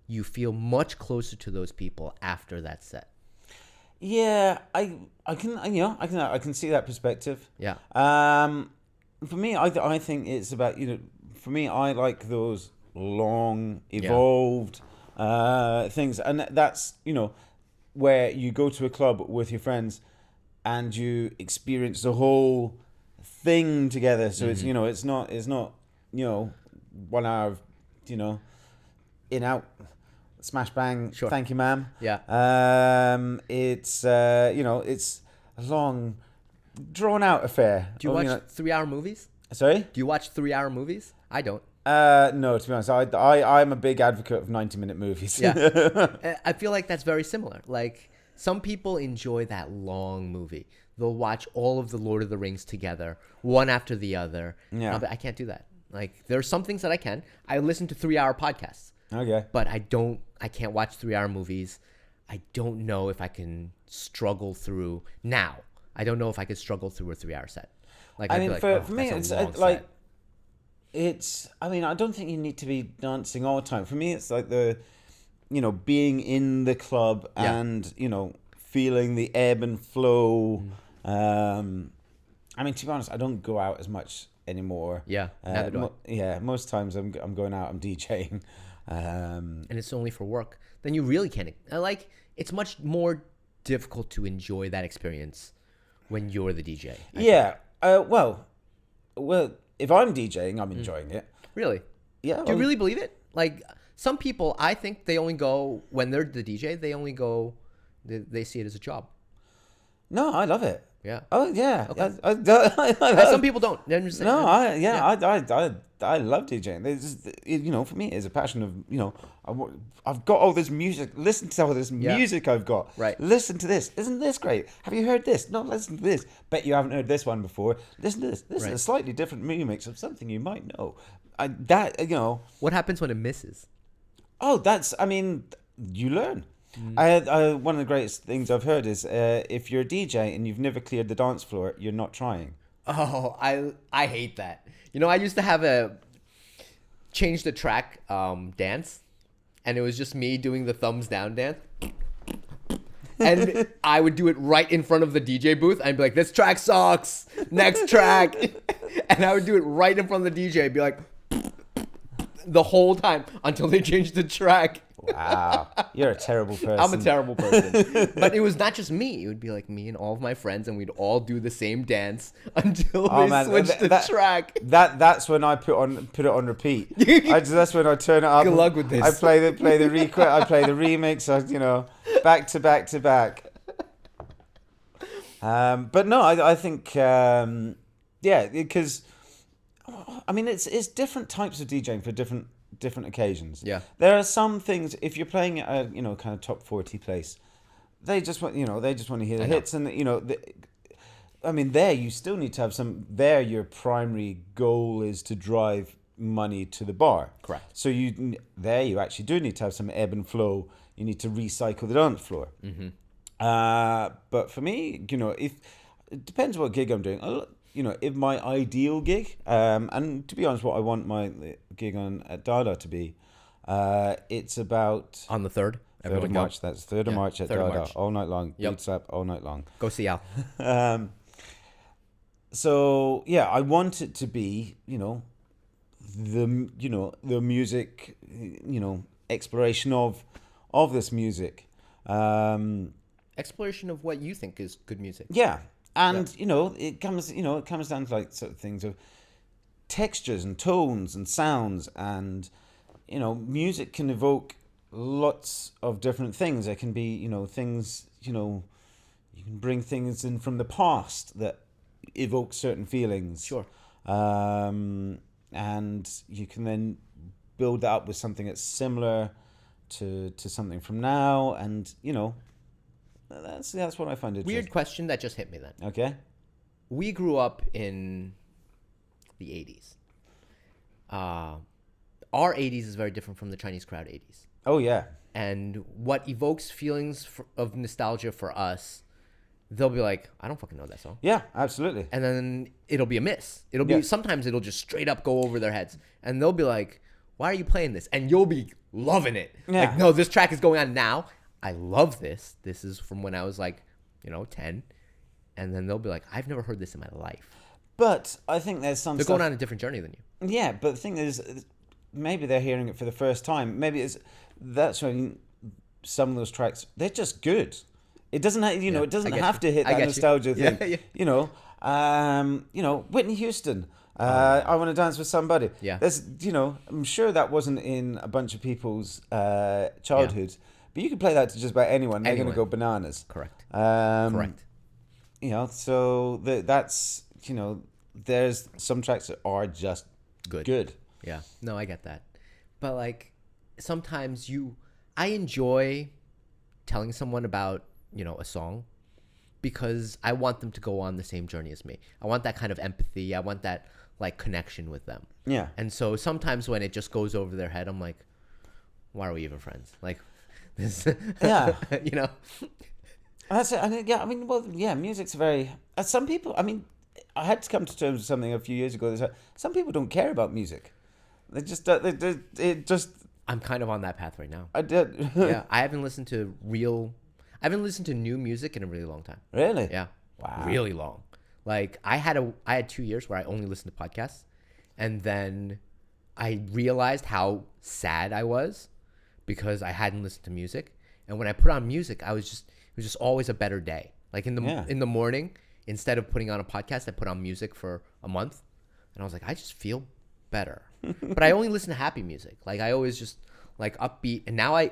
you feel much closer to those people after that set. Yeah, I can I can see that perspective. Yeah. For me, I think it's about for me, I like those long evolved things, and that's where you go to a club with your friends and you experience the whole thing together. So it's it's not 1 hour of in out smash bang. Sure. Thank you, ma'am. Yeah. It's it's a long drawn out affair. Do you watch 3-hour movies? Sorry? Do you watch 3-hour movies? I don't. No, to be honest, I'm a big advocate of 90-minute movies. Yeah. I feel like that's very similar. Like, some people enjoy that long movie. They'll watch all of the Lord of the Rings together, one after the other. Yeah. But I can't do that. Like, there are some things that I can. I listen to 3-hour podcasts. Okay. But I can't watch 3-hour movies. I don't know if I can struggle through now. I don't know if I could struggle through a 3-hour set. Like, I I'd mean, be like, for me, that's it's a long like, set. it's, I mean, I don't think you need to be dancing all the time. For me, it's like being in the club and, feeling the ebb and flow. I mean, to be honest, I don't go out as much anymore. Yeah, neither do I. Yeah, most times I'm going out, I'm DJing. And it's only for work. Then you really can't. It's much more difficult to enjoy that experience when you're the DJ. I think. Well, if I'm DJing, I'm enjoying it. Really? Yeah. Do you really believe it? Like, some people, I think they only go, when they're the DJ, they only go, they see it as a job. No, I love it. Yeah. Oh yeah. Okay. Some people don't. They're just saying, No, I love DJing. For me, it's a passion of I've got all this music. Listen to all this music I've got. Right. Listen to this. Isn't this great? Have you heard this? No, listen to this. Bet you haven't heard this one before. Listen to this. This is a slightly different remix of something you might know. What happens when it misses? Oh, you learn. One of the greatest things I've heard is if you're a DJ and you've never cleared the dance floor, you're not trying. Oh, I hate that. I used to have a change the track dance, and it was just me doing the thumbs down dance. And I would do it right in front of the DJ booth. I'd be like, this track sucks. Next track. And I would do it right in front of the DJ. I'd be like, the whole time until they changed the track. Wow, you're a terrible person. I'm a terrible person. But it was not just me. It would be like me and all of my friends, and we'd all do the same dance until they switched the track. That's when I put it on repeat. That's when I turn it up. Good luck with this. I play the request. I play the remix. Back to back to back. But no, I think because it's different types of DJing for different occasions. Yeah. There are some things, if you're playing at a kind of top 40 place, they just want to hear the hits, and there you still need to have some. There, your primary goal is to drive money to the bar. Correct. So you actually do need to have some ebb and flow. You need to recycle the dance floor. Mm-hmm. But for me, if it depends what gig I'm doing. If my ideal gig, and to be honest, what I want my gig at Dada to be, it's about On the 3rd? 3rd of March. That's 3rd of March at 3rd of Dada, March. all night long. Yep. Boots up all night long. Go see Al. So yeah, I want it to be, the music, exploration of this music. Exploration of what you think is good music. Yeah. And it comes down to like sort of things of textures and tones and sounds, and music can evoke lots of different things. There can be things you can bring things in from the past that evoke certain feelings. Sure. And you can then build that up with something that's similar to something from now, and that's what I find interesting. Weird question that just hit me then. Okay. We grew up in the 80s. Our 80s is very different from the Chinese crowd 80s. Oh, yeah. And what evokes feelings of nostalgia for us they'll be like, I don't fucking know that song. Yeah, absolutely. And then it'll be a miss. It'll be sometimes it'll just straight up go over their heads, and they'll be like, "Why are you playing this?" And you'll be loving it. Yeah. Like, no, this track is going on now. I love this. This is from when I was like, 10. And then they'll be like, I've never heard this in my life. But I think there's some. They're going on a different journey than you. Yeah, but the thing is, maybe they're hearing it for the first time. Maybe that's when some of those tracks, they're just good. It doesn't have, it doesn't have to hit that nostalgia thing. Yeah. Whitney Houston. I Want to Dance with Somebody. Yeah. There's, I'm sure that wasn't in a bunch of people's childhoods, but you can play that to just about anyone. They're going to go bananas. Correct. Correct. So that's, there's some tracks that are just good. Yeah. No, I get that. But like sometimes I enjoy telling someone about, a song because I want them to go on the same journey as me. I want that kind of empathy. I want that like connection with them. Yeah. And so sometimes when it just goes over their head, I'm like, why are we even friends? Like this, Yeah. That's it. Music's very. Some people. I had to come to terms with something a few years ago. Some people don't care about music. They just. It just. I'm kind of on that path right now. I did. Yeah, I haven't listened to new music in a really long time. Really? Yeah. Wow. Really long. Like I had 2 years where I only listened to podcasts, and then I realized how sad I was because I hadn't listened to music. And when I put on music, it was just always a better day. Like in the morning, instead of putting on a podcast, I put on music for a month, and I was like, I just feel better. But I only listen to happy music. Like I always just like upbeat. And now I'll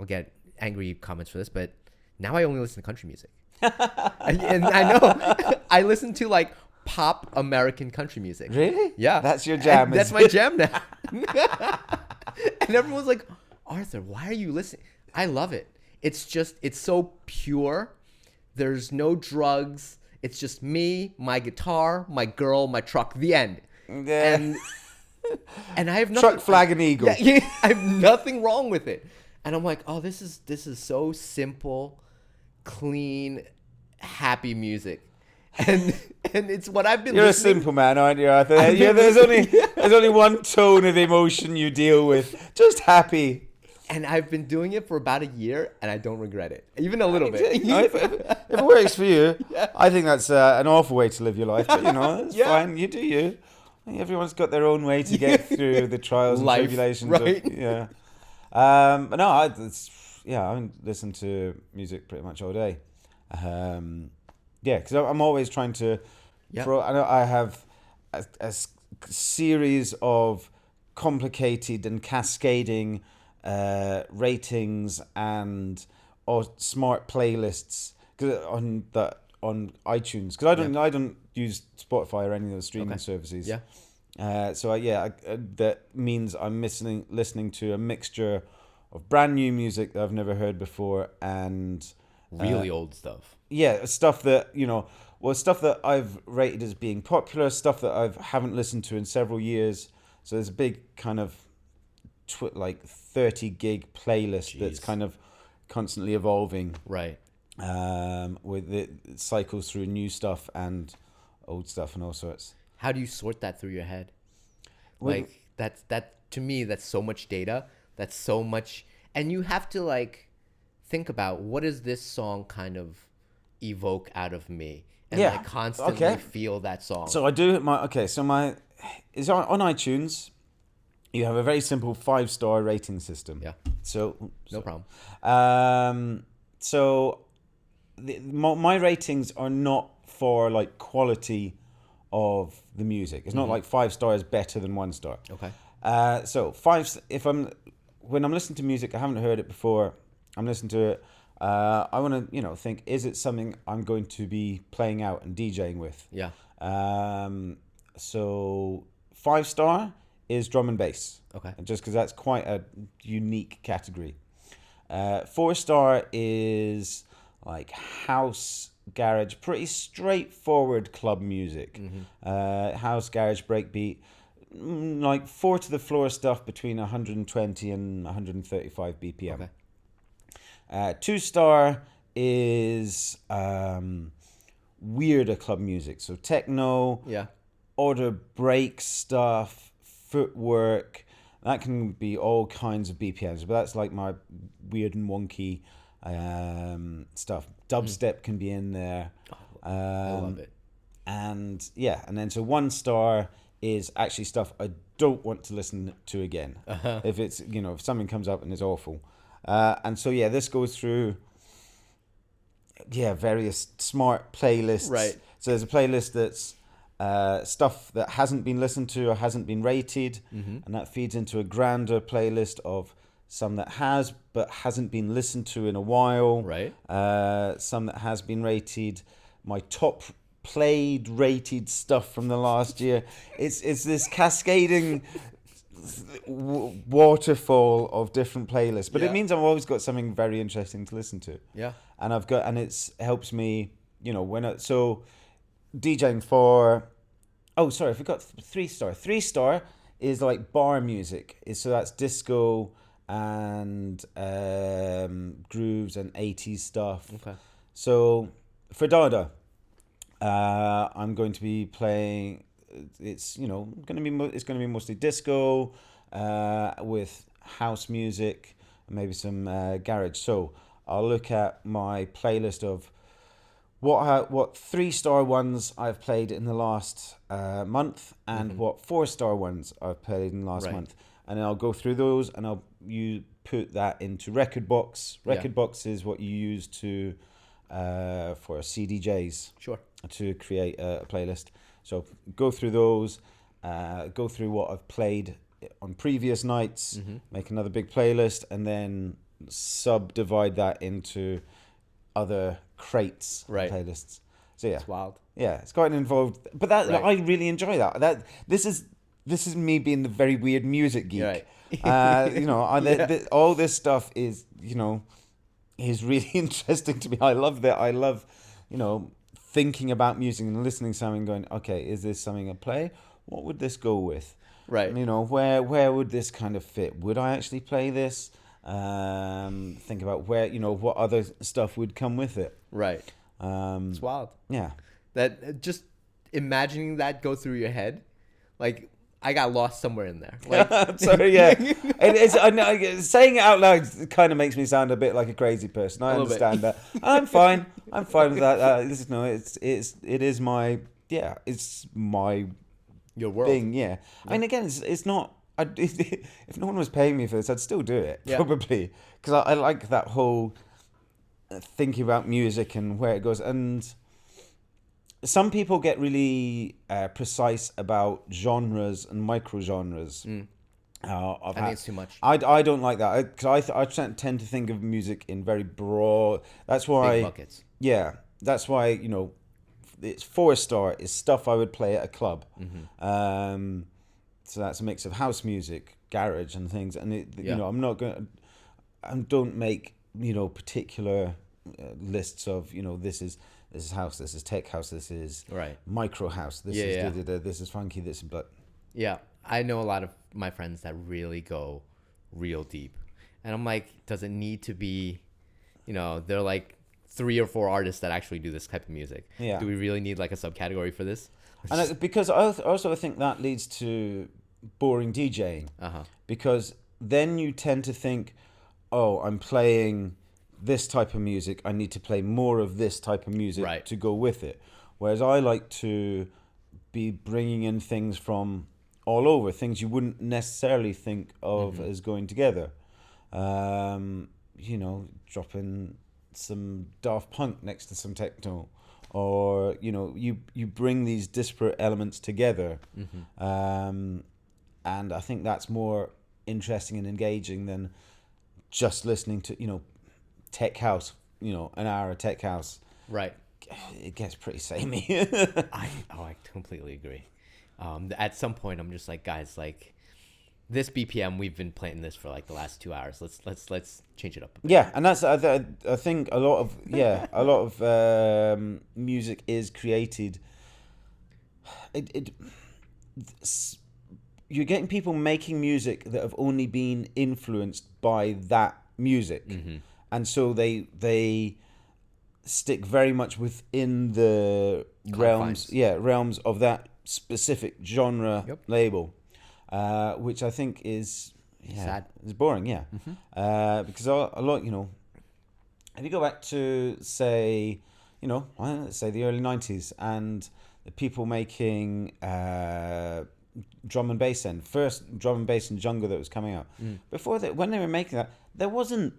get angry comments for this, but now I only listen to country music. And I know I listen to like pop American country music. Really? Yeah. That's your jam. That's my jam now. And everyone's like, Arthur, why are you listening? I love it. It's so pure. There's no drugs. It's just me, my guitar, my girl, my truck, the end. Yeah. And I have nothing. Truck, flag, and eagle. Yeah, I have nothing wrong with it. And I'm like, oh, this is so simple, clean, happy music. And it's what I've been You're listening. a simple man, aren't you, Arthur? There's only one tone of emotion you deal with. Just happy. And I've been doing it for about a year, and I don't regret it, even a little bit. If it works for you, I think that's an awful way to live your life. But it's fine. You do you. Everyone's got their own way to get through the trials and tribulations. Right? But no, I listen to music pretty much all day. Because I'm always trying to. I know I have a series of complicated and cascading ratings or smart playlists on iTunes, because I don't use Spotify or any of those streaming services. That means I'm listening to a mixture of brand new music that I've never heard before and really old stuff. Yeah, stuff that stuff that I've rated as being popular, stuff that I haven't listened to in several years. So there's a big kind of 30 gig playlist that's kind of constantly evolving. Right. With it cycles through new stuff and old stuff and all sorts. How do you sort that through your head? Like that to me, that's so much data. That's so much, and you have to like think about what does this song kind of evoke out of me, and like constantly feel that song. So I do it's on iTunes. You have a very simple 5-star rating system. Yeah. No problem. My ratings are not for like quality of the music. It's not like 5 stars better than 1 star. Okay. When I'm listening to music, I haven't heard it before. I'm listening to it. I want to think, is it something I'm going to be playing out and DJing with? Yeah. So 5-star is drum and bass. Okay. Just because that's quite a unique category. 4-star is like house, garage, pretty straightforward club music. House, garage, breakbeat, like 4 to the floor stuff between 120 and 135 BPM. Okay. 2-star is weirder club music. So techno, Yeah. order break stuff, footwork. That can be all kinds of BPMs, but that's like my weird and wonky stuff. Dubstep can be in there. I love it. And yeah, and then so 1 star is actually stuff I don't want to listen to again. If it's, if something comes up and it's awful. And so yeah, this goes through various smart playlists. Right. So there's a playlist that's stuff that hasn't been listened to or hasn't been rated, and that feeds into a grander playlist of some that has but hasn't been listened to in a while. Right. Some that has been rated. My top played rated stuff from the last year. It's this cascading waterfall of different playlists, but it means I've always got something very interesting to listen to. Yeah. And it's helps me, so DJing for, oh sorry, I forgot 3-star. 3-star is like bar music. So that's disco and grooves and 80s stuff. Okay. So for Dada, I'm going to be playing. It's going to be mostly disco, with house music and maybe some garage. So I'll look at my playlist of what 3-star ones I've played in the last month, and what 4-star ones I've played in the last month, and then I'll go through those, and you put that into Record Box. Record Box is what you use to for CDJs. Sure. To create a playlist. So go through those, go through what I've played on previous nights, make another big playlist, and then subdivide that into other crates playlists. So yeah, it's wild. Yeah, it's quite involved, but I really enjoy that. This is me being the very weird music geek. Right. All this stuff is is really interesting to me. I love that. I love thinking about music and listening to something, going, okay, is this something I play? What would this go with? Right. Where would this kind of fit? Would I actually play this? Think about where, what other stuff would come with it. Right. It's wild. Yeah. That just imagining that go through your head, like I got lost somewhere in there. Like, sorry, yeah. I know, saying it out loud kind of makes me sound a bit like a crazy person. I understand that. I'm fine. I'm fine with that. It is my it's my your world thing. Yeah. I mean, again, it's not. If no one was paying me for this, I'd still do it probably, because I like that whole thinking about music and where it goes. And some people get really precise about genres and micro-genres. I think it's too much. I don't like that, because I tend to think of music in very broad. That's why big buckets. Yeah, that's why it's 4-star is stuff I would play at a club. So that's a mix of house music, garage, and things. And I'm not going. I don't make particular lists of this is house, this is tech house, this is micro house, this is this is funky, this, but I know a lot of my friends that really go real deep, and I'm like, does it need to be, they're like 3 or 4 artists that actually do this type of music. Yeah. Do we really need like a subcategory for this? And because I also think that leads to boring DJing, because then you tend to think, oh, I'm playing this type of music, I need to play more of this type of music to go with it. Whereas I like to be bringing in things from all over, things you wouldn't necessarily think of as going together. Dropping some Daft Punk next to some techno, or you bring these disparate elements together, and I think that's more interesting and engaging than just listening to tech house, an hour of tech house. Right. It gets pretty samey. I completely agree. At some point, I'm just like, guys, like this BPM, we've been playing this for like the last 2 hours. Let's change it up. Yeah, and that's I think a lot of music is created. You're getting people making music that have only been influenced by that music, and so they stick very much within the realms, Confines. realms of that specific genre Yep. label, which I think is Sad. is boring. Yeah, because a lot, if you go back to say, let's say the early '90s and the people making drum and bass first drum and bass and jungle that was coming out. Before that, when they were making that, there wasn't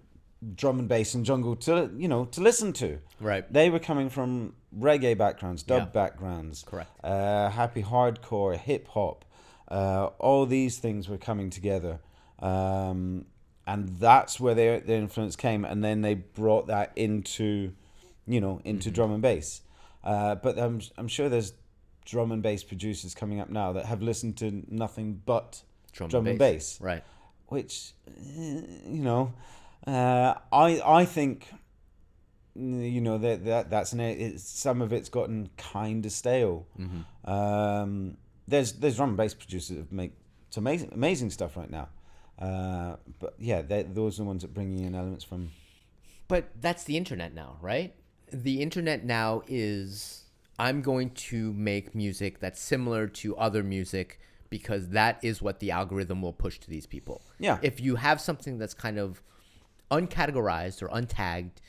drum and bass and jungle to listen to. Right. They were coming from reggae backgrounds, dub Yeah. backgrounds, Correct. happy hardcore, hip hop. All these things were coming together, and that's where their influence came. And then they brought that into drum and bass. But I'm sure there's drum and bass producers coming up now that have listened to nothing but drum and bass. Right. Which, I think, some of it's gotten kind of stale. There's drum and bass producers that make some amazing stuff right now. But yeah, those are the ones that bring in elements from. But that's the internet now, right? The internet now is, I'm going to make music that's similar to other music because that is what the algorithm will push to these people. Yeah. If you have something that's kind of uncategorized or untagged,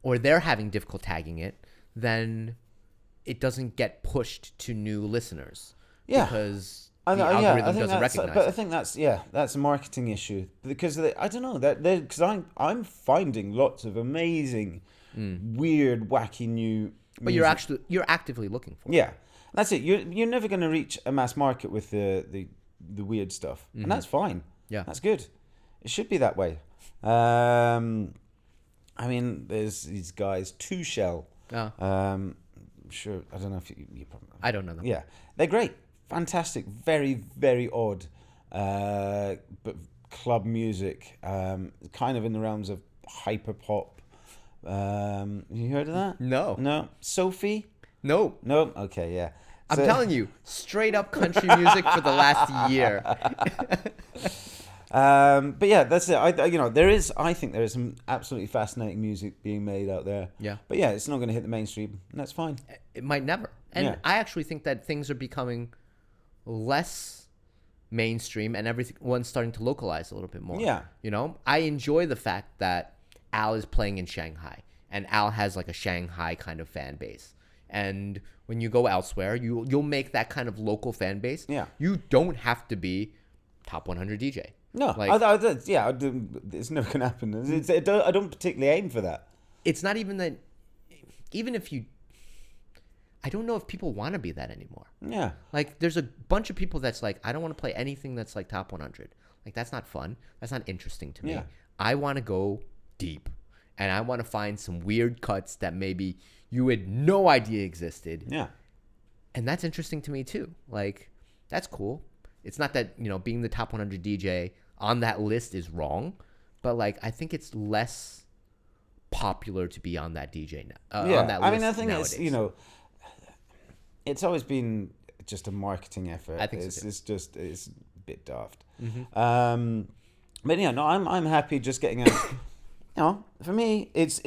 or they're having difficult tagging it, then it doesn't get pushed to new listeners. Yeah. Because the algorithm doesn't recognize but I it. think that's a marketing issue because I don't know because I'm finding lots of amazing, weird, wacky new. But music. you're actively looking for it. Yeah, that's it. You're never going to reach a mass market with the weird stuff, and that's fine. Yeah. That's good. It should be that way. I mean, there's these guys, Two Shell. Sure, I don't know if you probably. I don't know them. Yeah, they're great, fantastic, very very odd, but club music, kind of in the realms of hyper pop. You heard of that? No. Sophie? No. No. Okay, yeah. I'm telling you, straight up country music for the last year. But yeah, that's it. I think there is some absolutely fascinating music being made out there. Yeah. But yeah, it's not going to hit the mainstream, and that's fine. It might never. And Yeah. I actually think that things are becoming less mainstream and everyone's starting to localize a little bit more. Yeah. I enjoy the fact that Al is playing in Shanghai and Al has like a Shanghai kind of fan base. And when you go elsewhere, you'll make that kind of local fan base. Yeah. You don't have to be top 100 DJ. No, it's never going to happen. I don't particularly aim for that. It's not even that, even if you, I don't know if people want to be that anymore. Yeah. Like, there's a bunch of people that's like, I don't want to play anything that's like top 100. Like, that's not fun. That's not interesting to me. Yeah. I want to go deep. And I want to find some weird cuts that maybe you had no idea existed. Yeah. And that's interesting to me, too. Like, that's cool. It's not that, being the top 100 DJ on that list is wrong. But, like, I think it's less popular to be on that DJ now. On that list I mean, I think nowadays. it's, it's always been just a marketing effort. I think so too. It's a bit daft. But yeah, no, I'm happy just getting out. For me, it's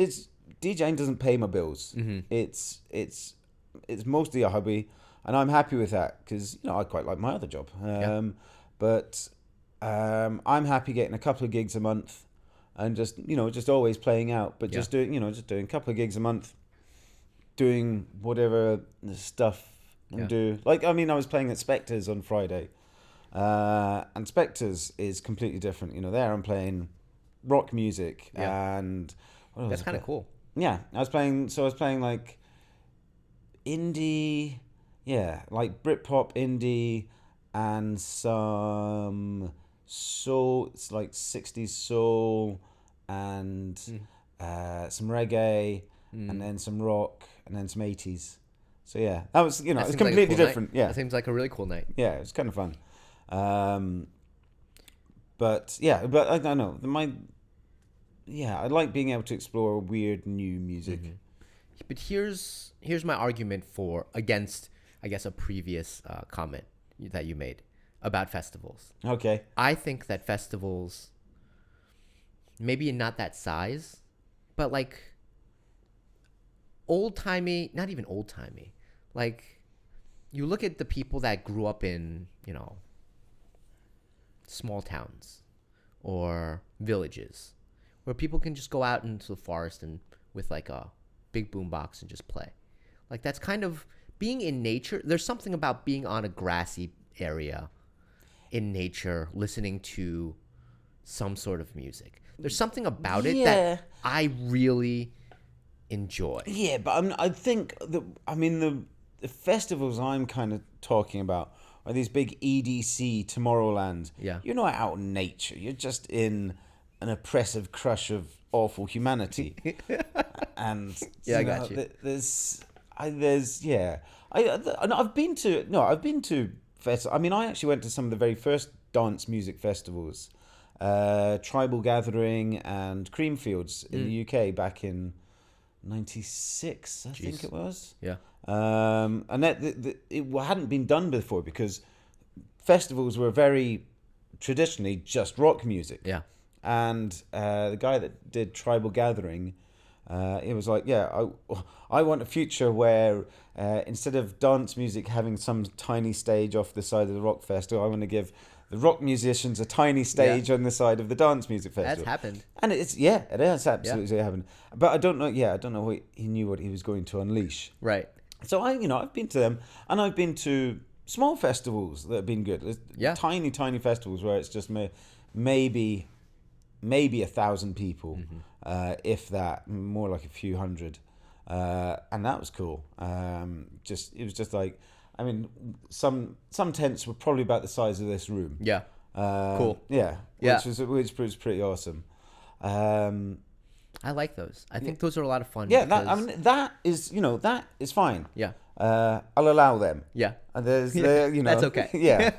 DJing doesn't pay my bills. It's mostly a hobby, and I'm happy with that because I quite like my other job. But I'm happy getting a couple of gigs a month, and just always playing out. But just doing a couple of gigs a month, doing whatever stuff and do. Like, I mean, I was playing at Spectres on Friday, and Spectres is completely different. There I'm playing rock music and that's kind of cool. Yeah, I was playing like indie, like Britpop indie and some soul. It's like 60s soul and some reggae and then some rock and then some 80s. So yeah, that was it's completely different. Night. Yeah, that seems like a really cool night. Yeah, it was kind of fun. But I don't know I like being able to explore weird new music. But here's my argument against, I guess, a previous comment that you made about festivals. Okay. I think that festivals, maybe not that size, but like old-timey, not even old-timey. Like, you look at the people that grew up in, small towns or villages where people can just go out into the forest and with like a big boom box and just play. Like, that's kind of being in nature. There's something about being on a grassy area in nature, listening to some sort of music. There's something about it that I really enjoy. Yeah, but I think the festivals I'm kind of talking about are these big EDC Tomorrowland. Yeah. You're not out in nature. You're just in an oppressive crush of awful humanity. And Yeah, I got you. I've been to festivals. I mean, I actually went to some of the very first dance music festivals, Tribal Gathering and Creamfields in the UK back in '96, I think it was. Yeah. And it hadn't been done before because festivals were very traditionally just rock music. Yeah. And the guy that did Tribal Gathering, he was like, I want a future where instead of dance music having some tiny stage off the side of the rock festival, I want to give the rock musicians a tiny stage on the side of the dance music festival. That's happened. And it has absolutely happened. But I don't know what he knew what he was going to unleash. Right. So I've been to them, and I've been to small festivals that have been good. Tiny festivals where it's just maybe 1,000 people, if that, more like a few hundred, and that was cool. It was just like, I mean, some tents were probably about the size of this room. Yeah. Cool. Yeah. Which was pretty awesome. I like those. I think those are a lot of fun. Yeah, that is fine. Yeah. I'll allow them. Yeah. And there's that's okay. Yeah.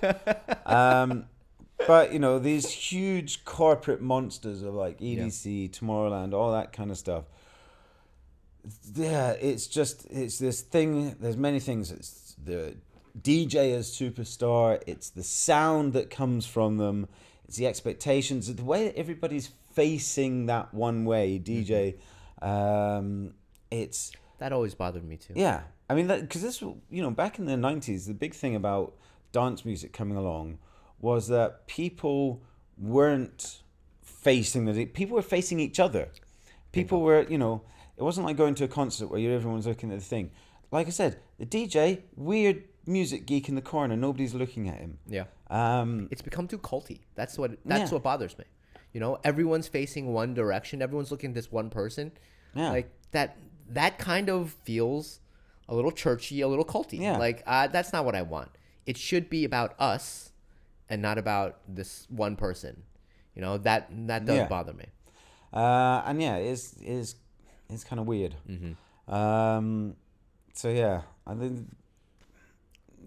But these huge corporate monsters of like EDC, Tomorrowland, all that kind of stuff. Yeah, it's this thing. There's many things. It's the DJ as superstar. It's the sound that comes from them. It's the expectations. The way that everybody's facing that one way, DJ. It's that always bothered me too. Yeah, I mean, because this, back in the '90s, the big thing about dance music coming along was that people weren't facing people were facing each other. People were, it wasn't like going to a concert where everyone's looking at the thing. Like I said, the DJ, weird music geek in the corner, nobody's looking at him. Yeah. It's become too culty. That's what bothers me. Everyone's facing one direction. Everyone's looking at this one person. Yeah. Like that kind of feels a little churchy, a little culty. Yeah. Like that's not what I want. It should be about us and not about this one person. That does bother me. And yeah, it's kind of weird. Mm-hmm. So yeah, I think.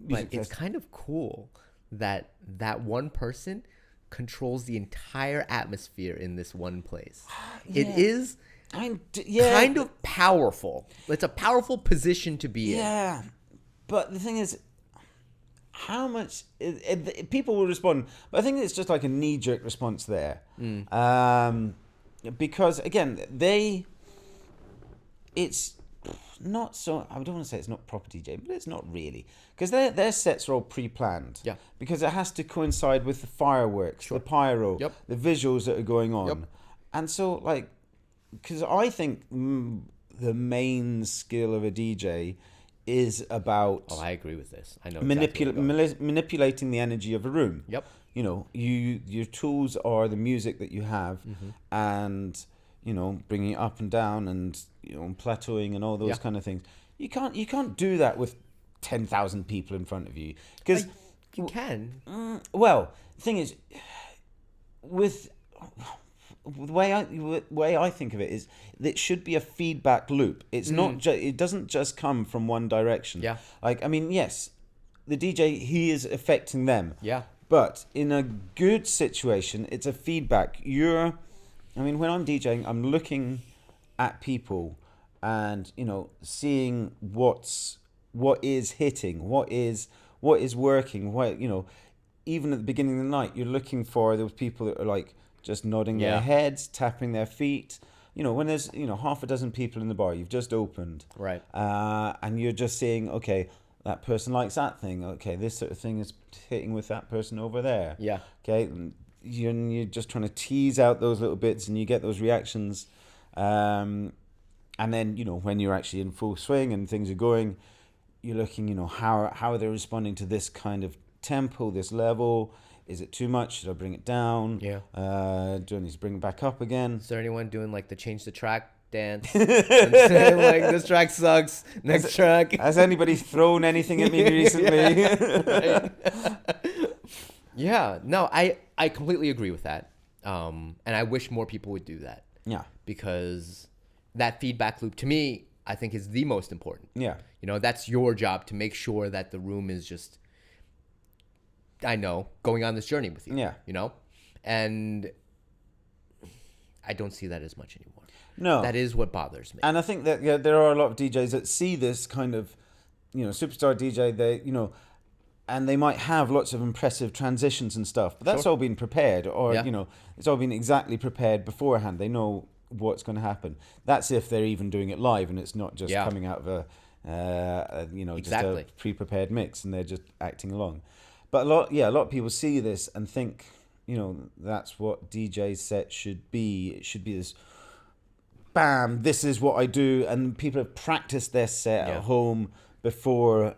But it's kind of cool that one person controls the entire atmosphere in this one place. Yeah. It is kind of powerful. It's a powerful position to be in. Yeah, but the thing is, how much people will respond, but I think it's just like a knee-jerk response there. Because again, it's not so. I don't want to say it's not proper DJ, but it's not really, because their sets are all pre-planned. Yeah. Because it has to coincide with the fireworks, the pyro, the visuals that are going on, and so because I think the main skill of a DJ is about. Oh, I agree with this. I know manipulating the energy of a room. Yep. Your tools are the music that you have, and bringing it up and down, and plateauing and all those kind of things. You can't do that with 10,000 people in front of you, because you can. Well, the thing is, with the way I think of it is, it should be a feedback loop. It's not it doesn't just come from one direction. Yeah. Yes, the DJ, he is affecting them. Yeah. But in a good situation, it's a feedback. When I'm DJing, I'm looking at people and, seeing what is hitting, what is working, even at the beginning of the night, you're looking for those people that are like just nodding their heads, tapping their feet, when there's half a dozen people in the bar, you've just opened, Right. and you're just seeing, okay, that person likes that thing. Okay, this sort of thing is hitting with that person over there. Yeah. Okay, and you're just trying to tease out those little bits, and you get those reactions. And then, when you're actually in full swing and things are going, you're looking, how are they responding to this kind of tempo, this level? Is it too much? Should I bring it down? Yeah. Do I need to bring it back up again? Is there anyone doing like the change the track dance? And saying, like, this track sucks. Next track. Has anybody thrown anything at me recently? Yeah. No, I completely agree with that. And I wish more people would do that. Yeah. Because that feedback loop, to me, I think is the most important. Yeah. That's your job to make sure that the room is just, going on this journey with you. Yeah. And I don't see that as much anymore. No. That is what bothers me. And I think that there are a lot of DJs that see this kind of, superstar DJ, they, and they might have lots of impressive transitions and stuff, but that's all been prepared, or, it's all been exactly prepared beforehand. They know what's going to happen. That's if they're even doing it live and it's not just coming out of Exactly. just a pre-prepared mix and they're just acting along. But a lot of people see this and think, that's what DJ set should be. It should be this, bam, this is what I do, and people have practiced their set at home before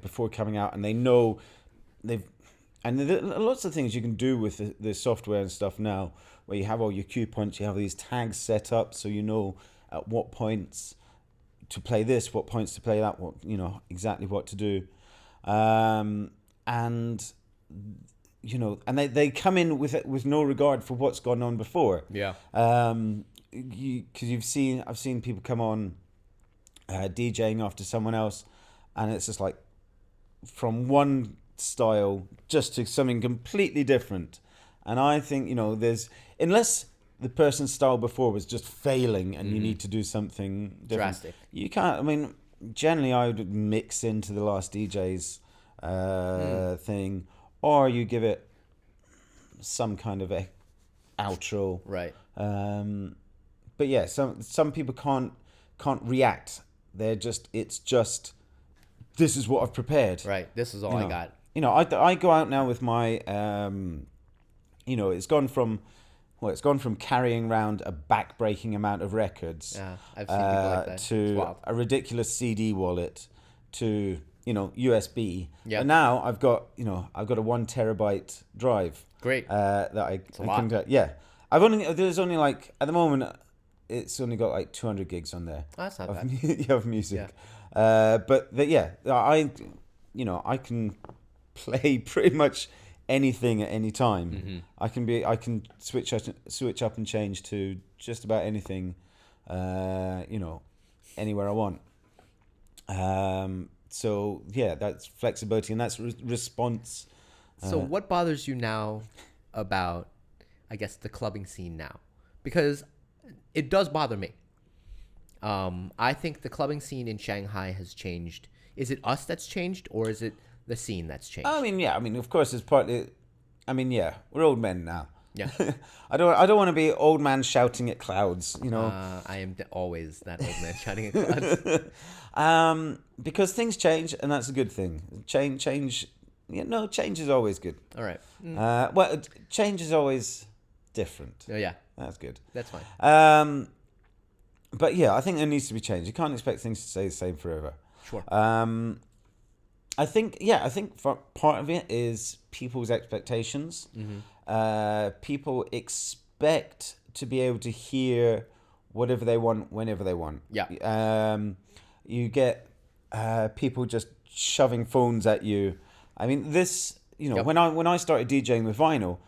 before coming out, and they know there are lots of things you can do with the software and stuff now, where you have all your cue points, you have these tags set up, so you know at what points to play this, what points to play that, what exactly what to do, and they come in with no regard for what's gone on before. Yeah. Because I've seen people come on DJing after someone else, and it's just like from one style just to something completely different. And I think there's, unless the person's style before was just failing and you need to do something different, drastic, you can't. I mean, generally I would mix into the last DJ's thing, or you give it some kind of a outro, right? But yeah, some people can't react. It's just this is what I've prepared. Right. This is all I got. I go out now with my, it's gone from carrying around a back-breaking amount of records, Yeah, I've seen people like that. to a ridiculous CD wallet, to USB. Yeah. And now I've got a 1 terabyte drive. Great. That I lot. can. Yeah. There's only like at the moment it's only got like 200 gigs on there. Oh, that's not of, bad. of music. Yeah. I can play pretty much anything at any time. Mm-hmm. I can switch up and change to just about anything, anywhere I want. So yeah, that's flexibility and that's response. So what bothers you now about, I guess, the clubbing scene now? Because it does bother me. I think the clubbing scene in Shanghai has changed. Is it us that's changed, or is it the scene that's changed? Of course, it's partly. We're old men now. Yeah. I don't want to be old man shouting at clouds. I am always that old man shouting at clouds. Because things change, and that's a good thing. Change. Change is always good. All right. Change is always different. Oh, yeah. That's good. That's fine. But yeah, I think there needs to be change. You can't expect things to stay the same forever. Sure. I think for part of it is people's expectations. Mm-hmm. People expect to be able to hear whatever they want, whenever they want. Yeah. You get people just shoving phones at you. I mean, this, Yep. when I started DJing with vinyl,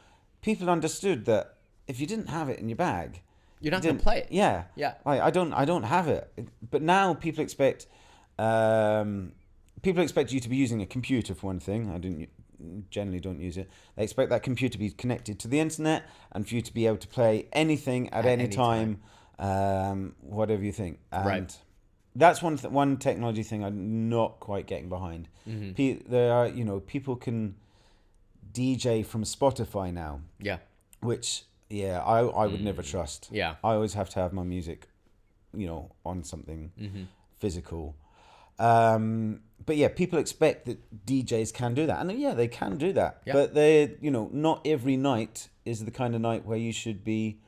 people understood that if you didn't have it in your bag, You're not going to play it. Yeah. Yeah. I don't have it. But now people expect you to be using a computer for one thing. I generally don't use it. They expect that computer to be connected to the internet and for you to be able to play anything at any time, whatever you think. And Right. that's one technology thing I'm not quite getting behind. Mm-hmm. There are, people can DJ from Spotify now, Yeah. which Yeah, I would never trust. Yeah. I always have to have my music, on something Mm-hmm. physical. But yeah, people expect that DJs can do that, and yeah, they can do that. Yeah. But they, not every night is the kind of night where you should be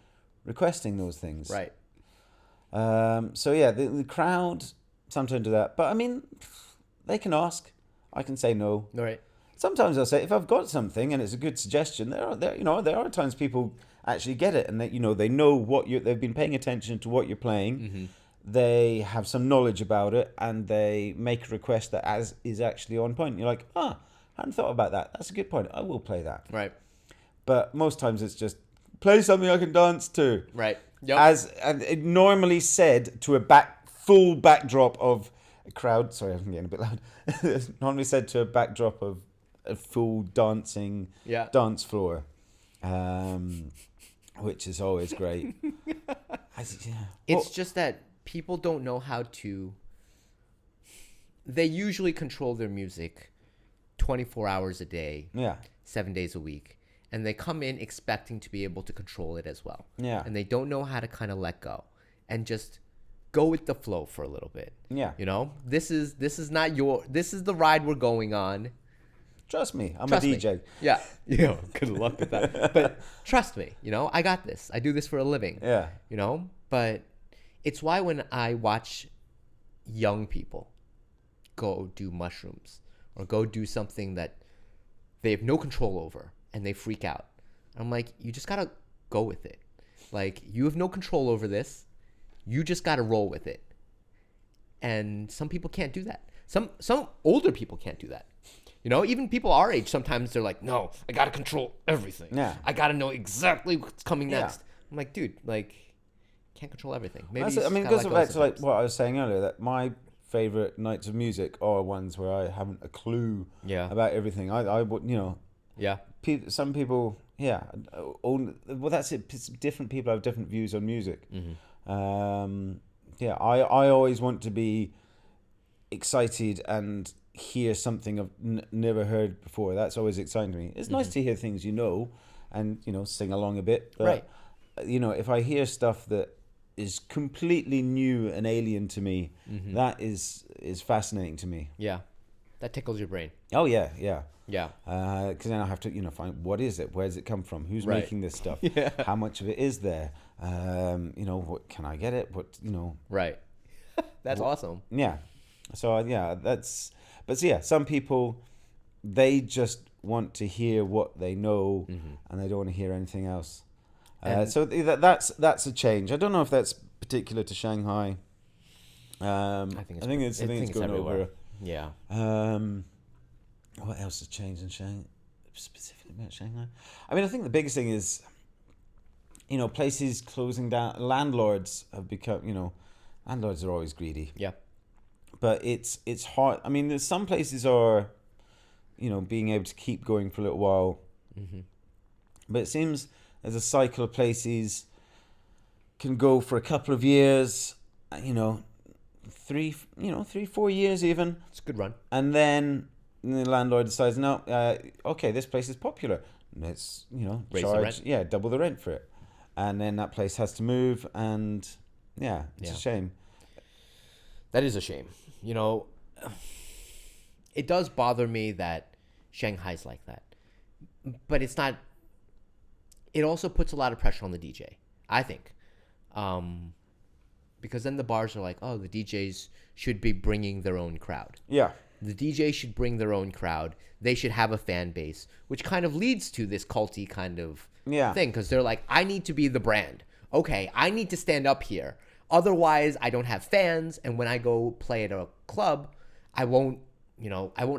requesting those things. Right. So yeah, the crowd sometimes do that, but I mean, they can ask. I can say no. Right. Sometimes I'll say if I've got something and it's a good suggestion. There are times people actually get it, and they know what they've been paying attention to what you're playing. Mm-hmm. They have some knowledge about it, and they make a request that is actually on point. You're like, I hadn't thought about that. That's a good point. I will play that. Right. But most times it's just play something I can dance to. Right. Yep. And it normally said to a full backdrop of a crowd. Sorry, I'm getting a bit loud. It's normally said to a backdrop of a full dancing dance floor, which is always great. It's just that people don't know how to. They usually control their music 24 hours a day, 7 days a week. And they come in expecting to be able to control it as well. Yeah. And they don't know how to kind of let go and just go with the flow for a little bit. Yeah. This is the ride we're going on. Trust me, I'm Trust a me. DJ. Yeah. Good luck with that. But trust me, I got this. I do this for a living. Yeah. But it's why when I watch young people go do mushrooms or go do something that they have no control over, and they freak out. I'm like, you just gotta go with it. Like, you have no control over this. You just gotta roll with it. And some people can't do that. Some older people can't do that. Even people our age, sometimes they're like, no, I gotta control everything. Yeah. I gotta know exactly what's coming Yeah. next. I'm like, dude, can't control everything. Maybe It goes back to what I was saying earlier, that my favorite nights of music are ones where I haven't a clue about everything. I would, Yeah. Some people, well, that's it. Different people have different views on music. Mm-hmm. I always want to be excited and hear something I've never heard before. That's always exciting to me. It's nice to hear things and sing along a bit. But, Right. If I hear stuff that is completely new and alien to me, that is fascinating to me. Yeah. That tickles your brain. Oh yeah, yeah. Yeah. Because then I have to, find what is it? Where does it come from? Who's Right. making this stuff? Yeah. How much of it is there? What can I get it? Right. That's awesome. Yeah. So some people, they just want to hear what they know, and they don't want to hear anything else. So that's a change. I don't know if that's particular to Shanghai. I think it's going everywhere. over. Yeah. What else has changed in Shanghai? Specifically about Shanghai? I mean, I think the biggest thing is, places closing down. Landlords have become, landlords are always greedy. Yeah. But it's hard. I mean, there's some places are, being able to keep going for a little while. Mm-hmm. But it seems there's a cycle of places can go for a couple of years, 3-4 years even. It's a good run. And then the landlord decides, no, okay, this place is popular. Let's, Raise charge, the rent. yeah, double the rent for it. And then that place has to move, and it's a shame. That is a shame. It does bother me that Shanghai's like that. But it's not. It also puts a lot of pressure on the DJ, I think. Because then the bars are like, oh, the DJs should be bringing their own crowd. Yeah. The DJ should bring their own crowd. They should have a fan base, which kind of leads to this culty kind of thing. Because they're like, I need to be the brand. Okay, I need to stand up here. Otherwise, I don't have fans. And when I go play at a club, I won't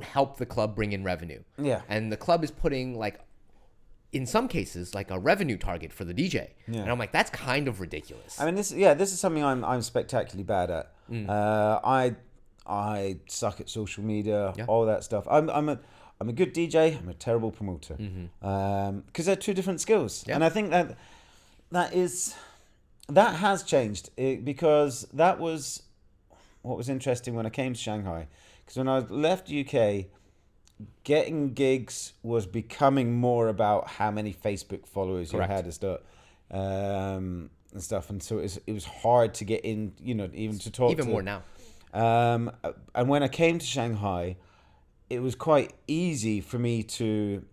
help the club bring in revenue. Yeah. And the club is putting, in some cases, a revenue target for the DJ. Yeah. And I'm like, that's kind of ridiculous. I mean, this is something I'm spectacularly bad at. I suck at social media, all that stuff. I'm a good DJ. I'm a terrible promoter. Because they're two different skills, and I think that has changed because that was what was interesting when I came to Shanghai. Because when I left UK, getting gigs was becoming more about how many Facebook followers Correct. you had and stuff. and stuff, and so it was hard to get in, even to talk Even to more now. And when I came to Shanghai, it was quite easy for me to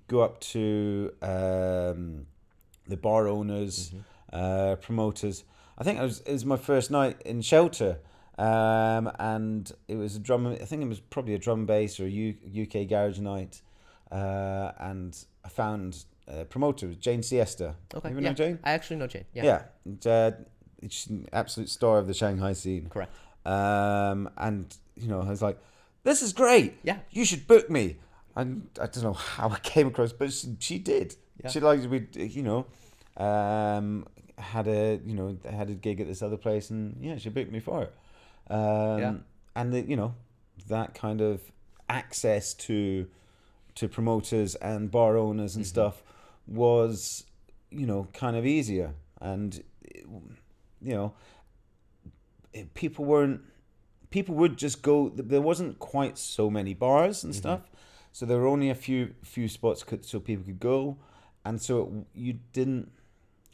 go up to the bar owners, promoters. I think it was my first night in Shelter, and it was a drum. I think it was probably a drum bass or a UK garage night, and I found a promoter, Jane Siesta. Okay. You know Jane? I actually know Jane. Yeah. Yeah. And, she's an absolute star of the Shanghai scene. Correct. And I was like, "This is great. Yeah. You should book me." And I don't know how I came across, but she did. Yeah. She liked we, had a gig at this other place, and yeah, she booked me for it. And that kind of access to promoters and bar owners and stuff was, kind of easier, and people would just go. There wasn't quite so many bars and stuff, so there were only a few spots so people could go, and so you didn't.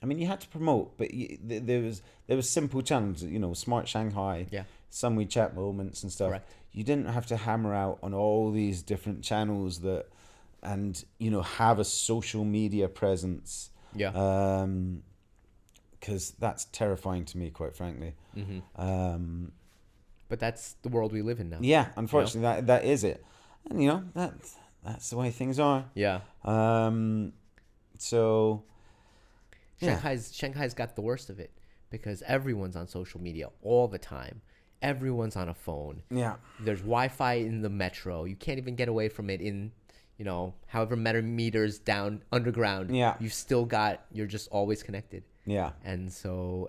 I mean, you had to promote, but there was simple channels. Smart Shanghai, some WeChat moments and stuff. Correct. You didn't have to hammer out on all these different channels and have a social media presence. Yeah. Because that's terrifying to me, quite frankly. But that's the world we live in now. Yeah, unfortunately, that is it, and that's the way things are. Yeah. So Shanghai's got the worst of it because everyone's on social media all the time. Everyone's on a phone. Yeah. There's Wi-Fi in the metro. You can't even get away from it in, however many meters down underground. Yeah. You're just always connected. Yeah. And so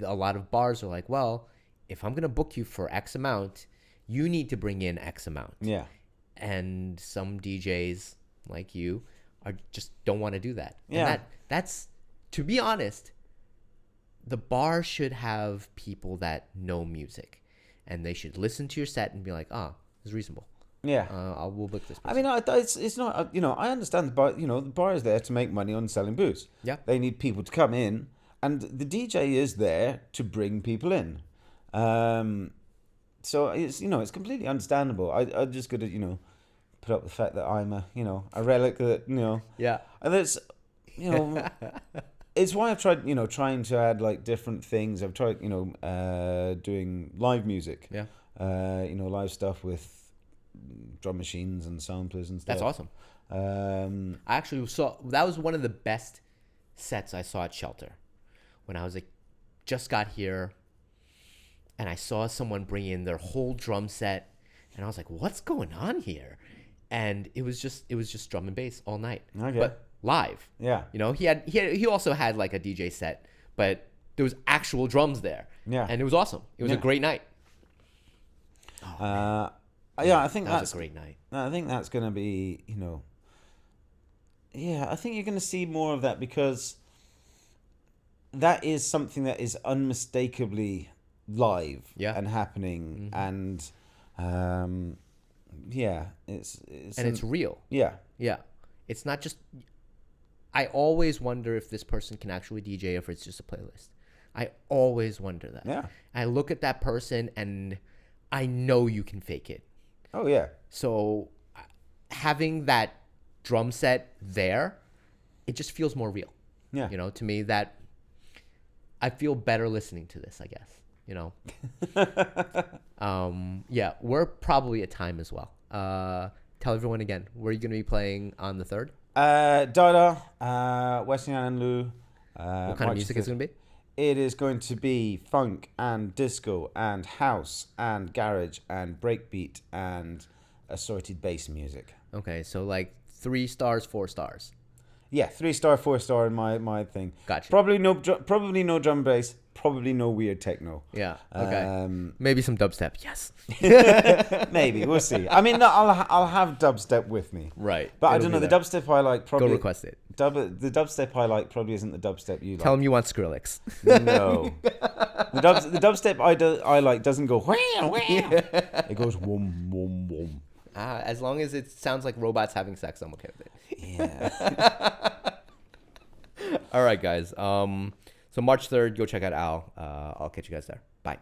a lot of bars are like, well, if I'm going to book you for X amount, you need to bring in X amount. Yeah. And some DJs like you don't want to do that. Yeah. And that's, to be honest, the bar should have people that know music, and they should listen to your set and be like, it's reasonable. Yeah. We'll book this person. I mean, it's not, I understand the bar, the bar is there to make money on selling booze. Yeah. They need people to come in, and the DJ is there to bring people in. So it's completely understandable. I just got to, put up with the fact that I'm a relic that, Yeah. and that's, it's why I've tried, trying to add like different things. I've tried, doing live music. Yeah. Live stuff with drum machines and samplers and stuff. That's awesome. I actually saw, that was one of the best sets I saw at Shelter when I was just got here, and I saw someone bring in their whole drum set, and I was like, what's going on here? And it was just drum and bass all night. Okay. But live. Yeah. He also had like a DJ set, but there was actual drums there. Yeah. And it was awesome. It was a great night. I think that that's was a great night. I think that's going to be, I think you're going to see more of that, because that is something that is unmistakably live and happening, and it's real. Yeah. Yeah. It's not just, I always wonder if this person can actually DJ or if it's just a playlist. I always wonder that. Yeah. I look at that person and I know you can fake it. Oh yeah. So having that drum set there, it just feels more real. Yeah. To me, that I feel better listening to this, I guess. We're probably at time as well. Tell everyone again, where are you going to be playing on the 3rd? Dada, Western Yan and Lou. What kind of music is it going to be? It is going to be funk and disco and house and garage and breakbeat and assorted bass music. Okay, so like 3 stars, 4 stars. Yeah, 3-star, 4-star in my thing. Gotcha. Probably no drum bass. Probably no weird techno. Yeah. Okay. Maybe some dubstep. Yes. Maybe we'll see. I mean, no, I'll have dubstep with me. Right. But I don't know. The dubstep I like probably. Go request it. The dubstep I like probably isn't the dubstep you like. Tell them you want Skrillex. No. The dubstep I like doesn't go wham wham. It goes wom wom wom. As long as it sounds like robots having sex, I'm okay with it. Yeah. All right, guys. So March 3rd, go check out Al. I'll catch you guys there. Bye.